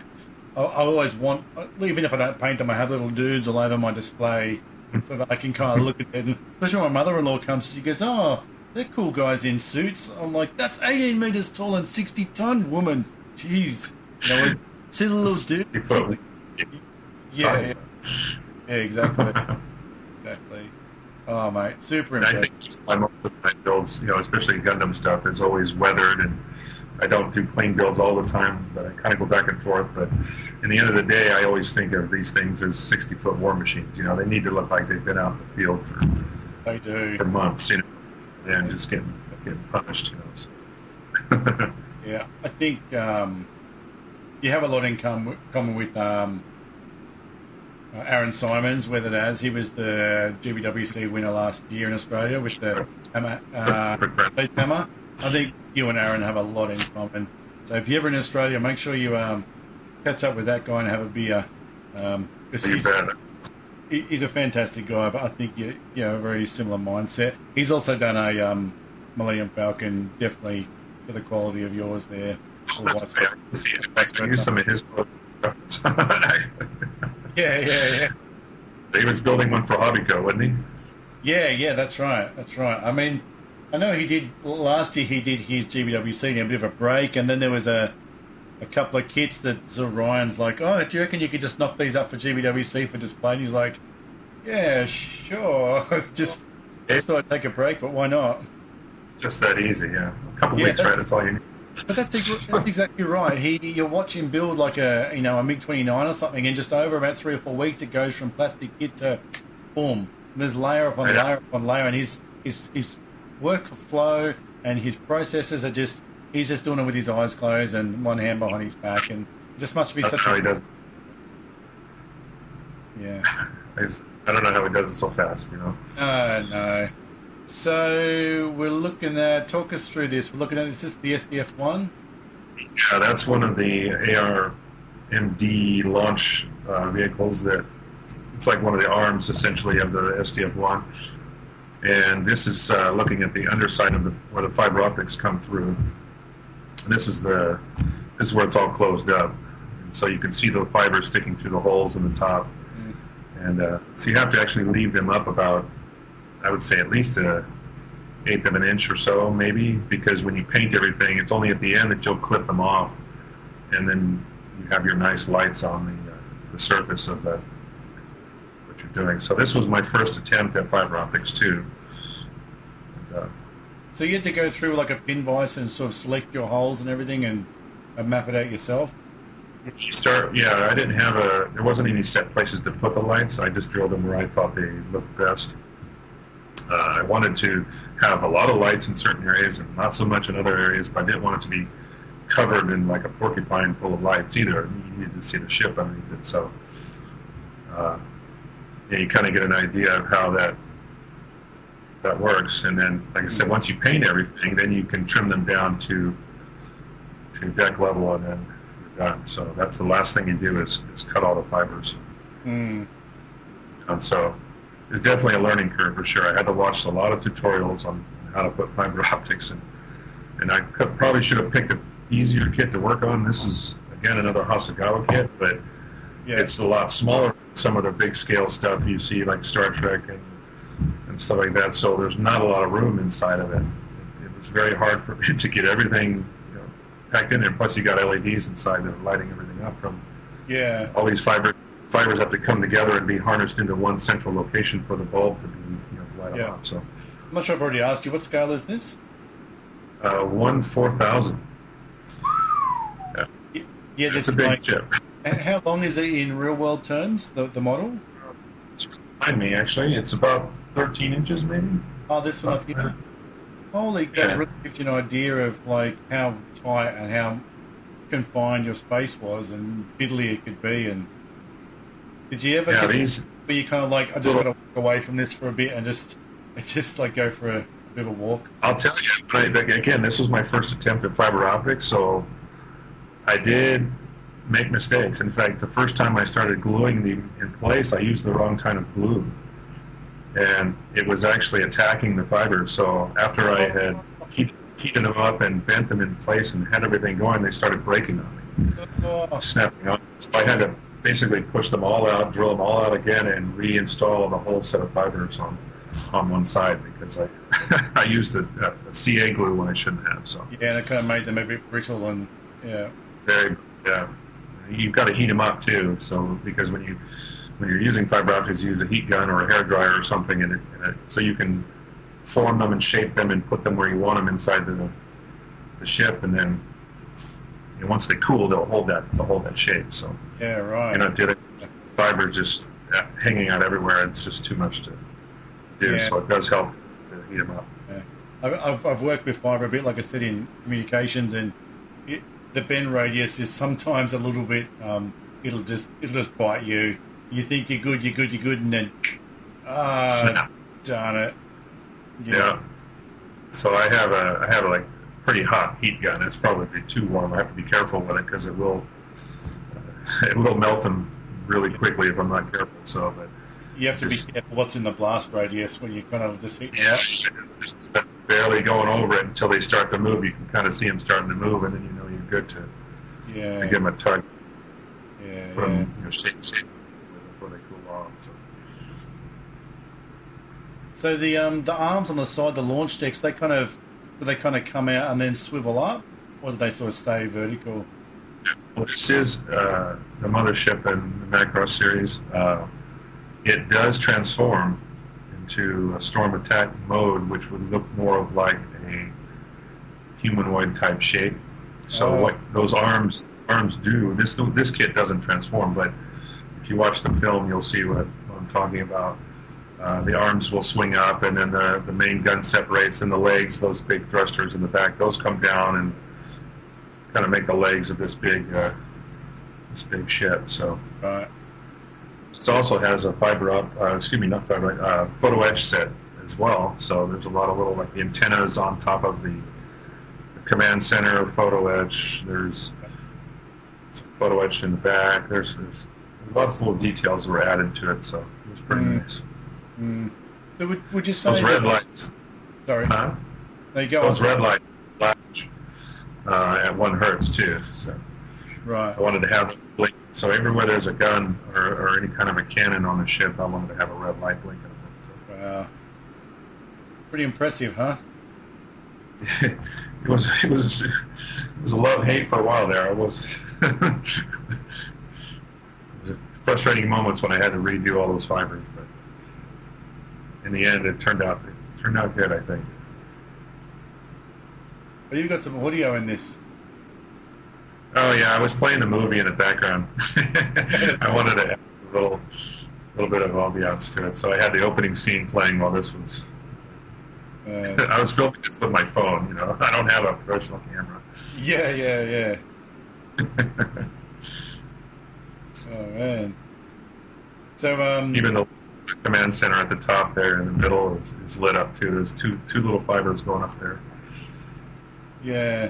Speaker 1: I always want, even if I don't paint them, I have little dudes all over my display so that I can kind of look at it. And especially when my mother-in-law comes, she goes, "Oh, they're cool guys in suits." I'm like, "That's 18 metres tall and 60-ton woman." Jeez. See the little dude? Yeah, exactly. Exactly. Oh, mate, super impressive.
Speaker 2: I think most of my builds, especially Gundam stuff, is always weathered, and I don't do plain builds all the time, but I kind of go back and forth. But in the end of the day, I always think of these things as 60-foot war machines. They need to look like they've been out in the field for months, and just getting punished. So.
Speaker 1: Yeah, I think you have a lot in common with Aaron Simons, whether it has. He was the GBWC winner last year in Australia with the hammer. I think you and Aaron have a lot in common. So if you're ever in Australia, make sure you catch up with that guy and have a beer. He's a fantastic guy, but I think you have a very similar mindset. He's also done a Millennium Falcon, definitely to the quality of yours there.
Speaker 2: I can use some of his quotes.
Speaker 1: Yeah.
Speaker 2: He was building one for Hobbyco, wasn't he?
Speaker 1: Yeah, that's right. I mean, I know he did last year. He did his GBWC and a bit of a break, and then there was a couple of kits that sort of Ryan's like, "Oh, do you reckon you could just knock these up for GBWC for display?" And he's like, "Yeah, sure." Just thought I'd take a break, but why not?
Speaker 2: Just that easy, yeah. A couple weeks, right? That's all you need.
Speaker 1: But that's exactly right. You'll watch him build like a MiG-29 or something, and just over about 3 or 4 weeks, it goes from plastic kit to boom. And there's layer upon layer upon layer, and his workflow and his processes are he's just doing it with his eyes closed and one hand behind his back, and it just must be
Speaker 2: such
Speaker 1: a...
Speaker 2: He does.
Speaker 1: Yeah.
Speaker 2: I don't know how he does it so fast,
Speaker 1: No. So we're looking at, talk us through this. We're looking at, is this the SDF-1?
Speaker 2: Yeah, that's one of the ARMD launch vehicles that, it's like one of the arms essentially of the SDF-1. And this is looking at the underside of where the fiber optics come through. This is where it's all closed up. And so you can see the fibers sticking through the holes in the top. And so you have to actually leave them up about, I would say, at least an eighth of an inch or so, maybe, because when you paint everything, it's only at the end that you'll clip them off, and then you have your nice lights on the surface of what you're doing. So this was my first attempt at fiber optics too. And,
Speaker 1: so you had to go through like a pin vise and sort of select your holes and everything and map it out yourself?
Speaker 2: I didn't have there wasn't any set places to put the lights. I just drilled them where I thought they looked best. I wanted to have a lot of lights in certain areas and not so much in other areas, but I didn't want it to be covered in like a porcupine full of lights either. You needed to see the ship underneath it. So you kind of get an idea of how that works. And then, like I said, once you paint everything, then you can trim them down to deck level, and then you're done. So that's the last thing you do is cut all the fibers. And so it's definitely a learning curve for sure. I had to watch a lot of tutorials on how to put fiber optics, and I probably should have picked an easier kit to work on. This is, again, another Hasegawa kit, but it's a lot smaller than some of the big scale stuff you see like Star Trek and stuff like that, so there's not a lot of room inside of it. It was very hard for me to get everything packed in there, plus you got LEDs inside that are lighting everything up from all these fibers have to come together and be harnessed into one central location for the bulb to be light up. So
Speaker 1: I'm not sure if I've already asked you, what scale is this?
Speaker 2: 1/4000.
Speaker 1: Yeah,
Speaker 2: It's
Speaker 1: that's
Speaker 2: a big
Speaker 1: like,
Speaker 2: chip.
Speaker 1: how long is it in real world terms, the model?
Speaker 2: It's behind me, actually. It's about 13 inches, maybe.
Speaker 1: Oh, this one up here. Holy, that
Speaker 2: Yeah.
Speaker 1: really gives you an idea of like how tight and how confined your space was and fiddly it could be. And did you ever
Speaker 2: Yeah,
Speaker 1: get
Speaker 2: these.
Speaker 1: where you kind of like, I just got to walk away from this for a bit and just like go for a bit of a walk?
Speaker 2: I'll tell you, again, this was my first attempt at fiber optics, so I did make mistakes. In fact, the first time I started gluing them in place, I used the wrong kind of glue, and it was actually attacking the fibers. So after I had heated them up and bent them in place and had everything going, they started breaking on me,
Speaker 1: Oh,
Speaker 2: snapping off. So I had to basically push them all out, drill them all out again, and reinstall the whole set of fibers on one side because I I used a CA glue when I shouldn't have. So
Speaker 1: yeah, and it kind of made them a bit brittle and yeah.
Speaker 2: very yeah, you've got to heat them up too. So because when you're using fiber optics, you use a heat gun or a hair dryer or something, so you can form them and shape them and put them where you want them inside the ship, and then once they cool, they'll hold that shape. So
Speaker 1: Yeah, right.
Speaker 2: you're not doing fibers just hanging out everywhere. It's just too much to do.
Speaker 1: Yeah.
Speaker 2: So it does help to heat them up.
Speaker 1: Yeah. I've worked with fibre a bit, like I said, in communications, and the bend radius is sometimes a little bit. It'll just bite you. You think you're good, and then
Speaker 2: Snap.
Speaker 1: darn it.
Speaker 2: Yeah. So I have a like pretty hot heat gun. It's probably too warm. I have to be careful with it because it will melt them really quickly if I'm not careful. So, but
Speaker 1: You have to be careful what's in the blast radius when you kind of just hit.
Speaker 2: yeah, just barely going over it until they start to move. You can kind of see them starting to move, and then you know you're good to give them a tug.
Speaker 1: Yeah,
Speaker 2: Put them, shape before they cool off.
Speaker 1: So the arms on the side, the launch decks, do they kind of come out and then swivel up, or do they sort of stay vertical?
Speaker 2: Well, this is the mothership in the Macross series. It does transform into a storm attack mode, which would look more of like a humanoid type shape. So what those arms do, this kit doesn't transform, but if you watch the film, you'll see what I'm talking about. The arms will swing up, and then the main gun separates, and the legs, those big thrusters in the back, those come down and kind of make the legs of this big ship. So
Speaker 1: Right.
Speaker 2: this also has a photo etch set as well. So there's a lot of little, like the antennas on top of the command center photo etch. There's some photo etch in the back. There's lots of little details that were added to it. So it was pretty nice.
Speaker 1: So would you say
Speaker 2: Those red lights.
Speaker 1: Sorry.
Speaker 2: Huh?
Speaker 1: There you go.
Speaker 2: Those red lights flash at 1 hertz too. So
Speaker 1: Right.
Speaker 2: I wanted to have it blink. So everywhere there's a gun or any kind of a cannon on the ship, I wanted to have a red light blinking.
Speaker 1: Wow. Pretty impressive, huh?
Speaker 2: it was a love-hate for a while there. It was frustrating moments when I had to redo all those fibers, but in the end, it turned out good, I think.
Speaker 1: Well, you've got some audio in this.
Speaker 2: Oh yeah, I was playing the movie in the background. I wanted to add a little bit of ambiance to it, so I had the opening scene playing while this was. I was filming this with my phone. I don't have a professional camera.
Speaker 1: Yeah. Oh man. So
Speaker 2: Even the command center at the top there in the middle is lit up too. There's two little fibers going up there.
Speaker 1: Yeah.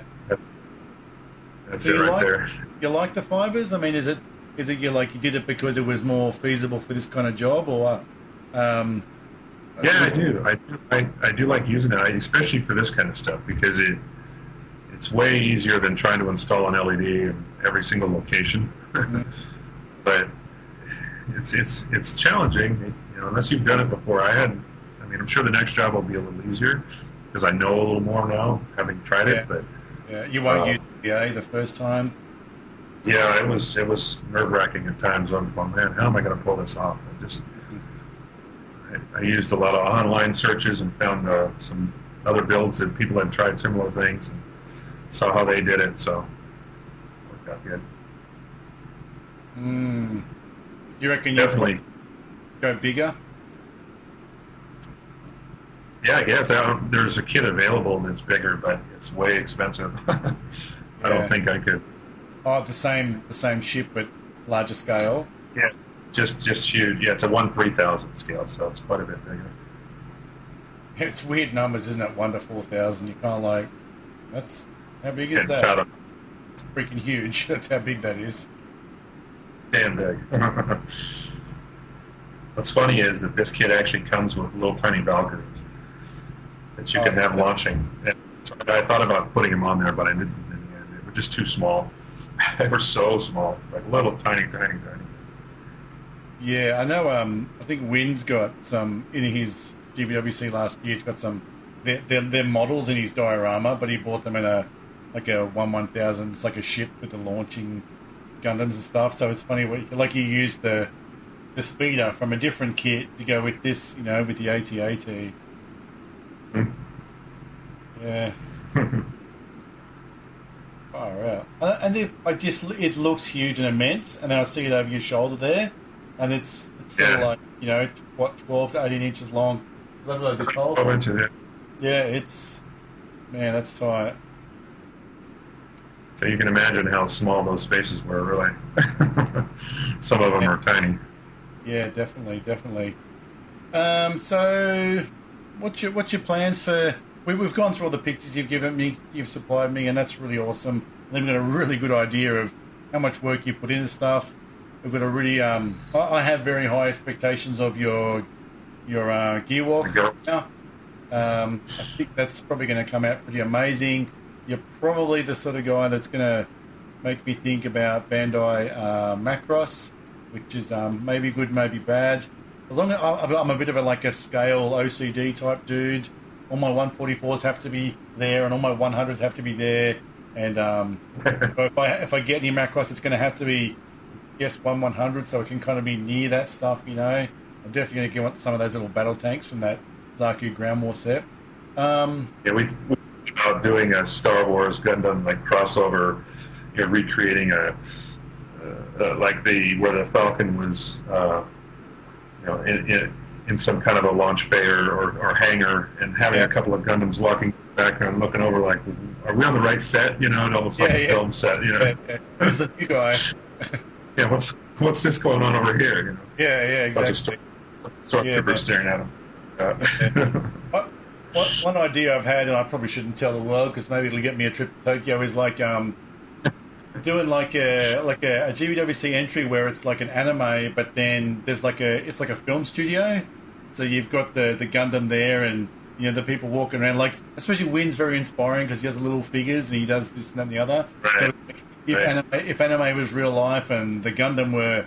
Speaker 2: That's
Speaker 1: So
Speaker 2: it right there.
Speaker 1: You like the fibers? I mean, is it you did it because it was more feasible for this kind of job, or?
Speaker 2: Yeah, I do. I do like using it, especially for this kind of stuff, because it's way easier than trying to install an LED in every single location. But it's challenging, unless you've done it before. I'm sure the next job will be a little easier because I know a little more now, having tried it. But
Speaker 1: yeah, you won't use PA the first time.
Speaker 2: Yeah, it was nerve-wracking at times. Man, how am I going to pull this off? I used a lot of online searches and found some other builds that people had tried similar things and saw how they did it. So it worked out good.
Speaker 1: Mm. You reckon you'd
Speaker 2: Definitely.
Speaker 1: go bigger?
Speaker 2: Yeah, I guess there's a kit available that's bigger, but it's way expensive. I don't
Speaker 1: Yeah.
Speaker 2: think I could.
Speaker 1: Oh, the same ship but larger scale.
Speaker 2: Yeah, just huge. Yeah, it's a 1/3000 scale, so it's quite a bit bigger.
Speaker 1: It's weird numbers, isn't it? 1 to 4,000. You kind of like, that's how big is
Speaker 2: And it's
Speaker 1: that?
Speaker 2: out of
Speaker 1: It's freaking huge. That's how big that is.
Speaker 2: damn big. What's funny is that this kit actually comes with little tiny Valkyries that you
Speaker 1: Oh,
Speaker 2: can have launching. And I thought about putting them on there, but I didn't in the end. They were just too small. They were so small, like little tiny, tiny, tiny.
Speaker 1: yeah, I know. I think Wynn's got some in his GBWC last year. He's got some. They're models in his diorama, but he bought them in a 1/1000. It's like a ship with the launching Gundams and stuff. So it's funny, like he used the speeder from a different kit to go with this, with the AT-AT.
Speaker 2: Hmm.
Speaker 1: Yeah. Far out. And it looks huge and immense, and then I see it over your shoulder there, and it's sort of like, 12 to 18 inches long. Level over the shoulder.
Speaker 2: 12 inches, yeah.
Speaker 1: Yeah, man, that's tight.
Speaker 2: So you can imagine how small those spaces were, really. Some of them are tiny.
Speaker 1: Yeah, definitely. So, what's your plans for? We've gone through all the pictures you've given me, you've supplied me, and that's really awesome. And we've got a really good idea of how much work you put into stuff. We've got a really, I have very high expectations of your gear walk now. I think that's probably going to come out pretty amazing. You're probably the sort of guy that's going to make me think about Bandai Macross, which is maybe good, maybe bad. As long as I'm a bit of a scale OCD type dude, all my 144s have to be there, and all my 100s have to be there. And so if I get any Macross, it's going to have to be 1/100, so it can kind of be near that stuff. I'm definitely going to get some of those little battle tanks from that Zaku Ground War set.
Speaker 2: Yeah, we doing a Star Wars Gundam crossover, recreating where the Falcon was, in some kind of a launch bay or hangar, and having a couple of Gundams walking back and looking over like, are we on the right set? It almost like a film set.
Speaker 1: Who's the new guy?
Speaker 2: Yeah, what's this going on over here?
Speaker 1: Yeah, exactly.
Speaker 2: Stormtroopers staring at him.
Speaker 1: One idea I've had, and I probably shouldn't tell the world because maybe it'll get me a trip to Tokyo, is doing a GBWC entry where it's like an anime, but then there's it's like a film studio. So you've got the Gundam there, and the people walking around. Especially Wynn's very inspiring because he has the little figures and he does this and that and the other.
Speaker 2: Right.
Speaker 1: So if anime was real life and the Gundam were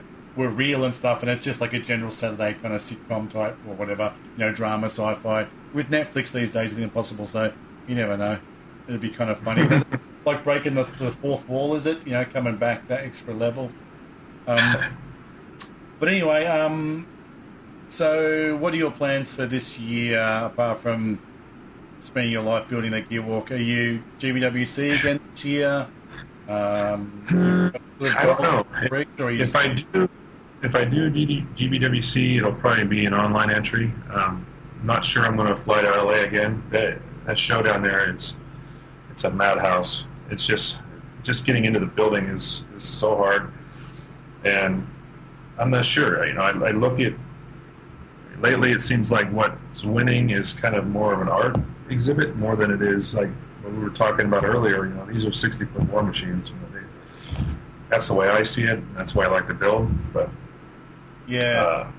Speaker 1: real and stuff, and it's just like a general Saturday kind of sitcom type or whatever, drama, sci-fi. With Netflix these days, it's impossible, so you never know. It'd be kind of funny. Like breaking the fourth wall, is it? Coming back that extra level. But anyway, so what are your plans for this year, apart from spending your life building that gear walk? Are you GBWC again this year?
Speaker 2: I don't know. If I do GBWC, it'll probably be an online entry. I'm not sure I'm going to fly to LA again. That show down there, it's a madhouse. It's just getting into the building is so hard, and I'm not sure. I look at lately. It seems like what's winning is kind of more of an art exhibit more than it is like what we were talking about earlier. These are 60-foot war machines. That's the way I see it. That's why I like to build. But
Speaker 1: yeah,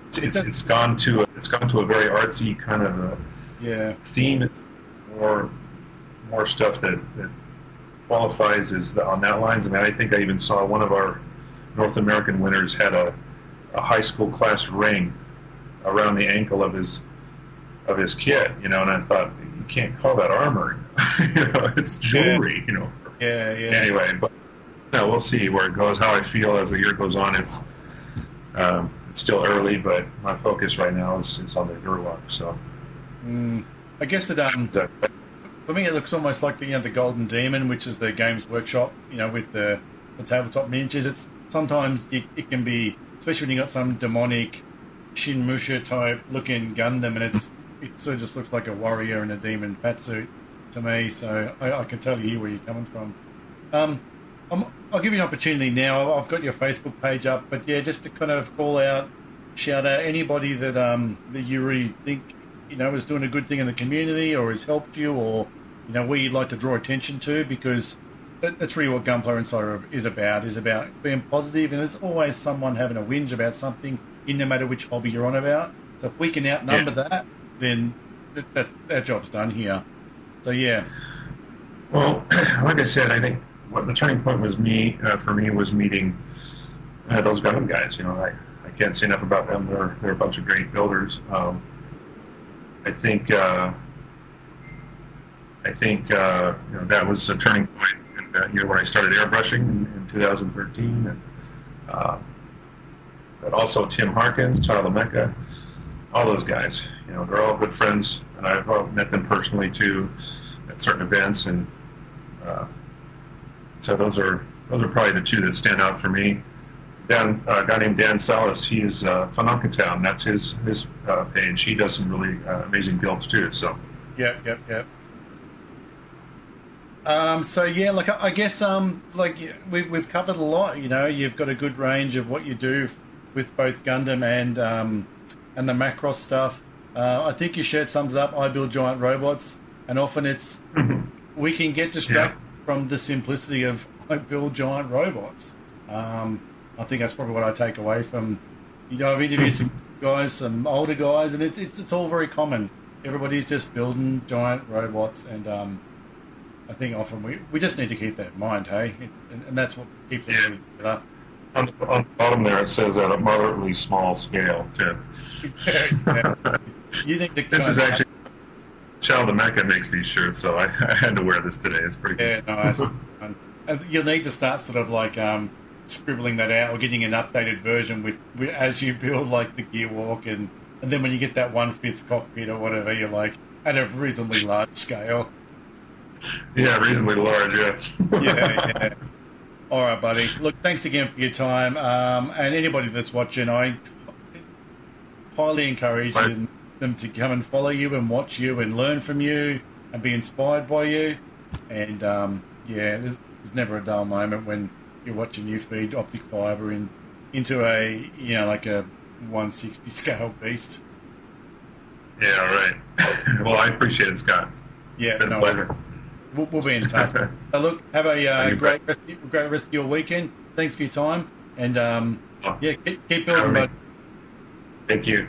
Speaker 2: it's gone to a very artsy kind of theme. It's more stuff that qualifies as on that lines. I think I even saw one of our North American winners had a high school class ring around the ankle of his kit, and I thought, you can't call that armor. It's jewelry.
Speaker 1: Yeah.
Speaker 2: Anyway, but we'll see where it goes. How I feel as the year goes on. It's still early, but my focus right now is on the Gurlock. So
Speaker 1: I guess that for me it looks almost like the Golden Demon, which is the Games Workshop, with the tabletop miniatures. sometimes it can be, especially when you got some demonic Shinmusha type looking Gundam, and it sort of just looks like a warrior in a demon fatsuit to me. So I can totally hear where you're coming from. I'll give you an opportunity now. I've got your Facebook page up, but yeah, just to kind of call out, shout out anybody that you really think is doing a good thing in the community or has helped you, or where you'd like to draw attention to, because that's really what Gunpla Insider is about being positive, and there's always someone having a whinge about something, no matter which hobby you're on about. So if we can outnumber that, then that's our job's done here. So yeah.
Speaker 2: Well, like I said, I think what the turning point was for me was meeting those Gundam guys. I can't say enough about them. They're a bunch of great builders. I think that was a turning point. When I started airbrushing in 2013, and but also Tim Harkins, Child of Mecha, all those guys. They're all good friends, and I've met them personally too at certain events, and so those are probably the two that stand out for me. A guy named Dan Salas, he's from Town. That's his page. He does some really amazing builds too. So
Speaker 1: Yep. So yeah, I guess we've covered a lot. You've got a good range of what you do with both Gundam and the Macross stuff. I think your shirt sums it up. I build giant robots, and often it's we can get distracted from the simplicity of I build giant robots. I think that's probably what I take away from. I've interviewed some guys, some older guys, and it's all very common. Everybody's just building giant robots, and I think often we just need to keep that in mind, hey? And that's what keeps it together.
Speaker 2: On the bottom there, it says at a moderately small scale, too.
Speaker 1: You think
Speaker 2: this is actually Child of Mecha makes these shirts, so I had to wear this today. It's pretty good.
Speaker 1: Yeah, nice. And you'll need to start sort of scribbling that out, or getting an updated version with as you build the gear walk, and then when you get that 1/5 cockpit or whatever, you're at a reasonably large scale.
Speaker 2: Yeah, reasonably large, yes.
Speaker 1: Yeah. All right, buddy. Look, thanks again for your time. And anybody that's watching, I highly encourage them to come and follow you and watch you and learn from you and be inspired by you. And there's never a dull moment when you're watching you feed optic fibre into a a 160 scale beast.
Speaker 2: Yeah, right. Well, I appreciate it, Scott.
Speaker 1: Yeah,
Speaker 2: it's been a pleasure.
Speaker 1: We'll be in touch. Look, have a great rest of your weekend. Thanks for your time, and keep building, bud.
Speaker 2: Thank you.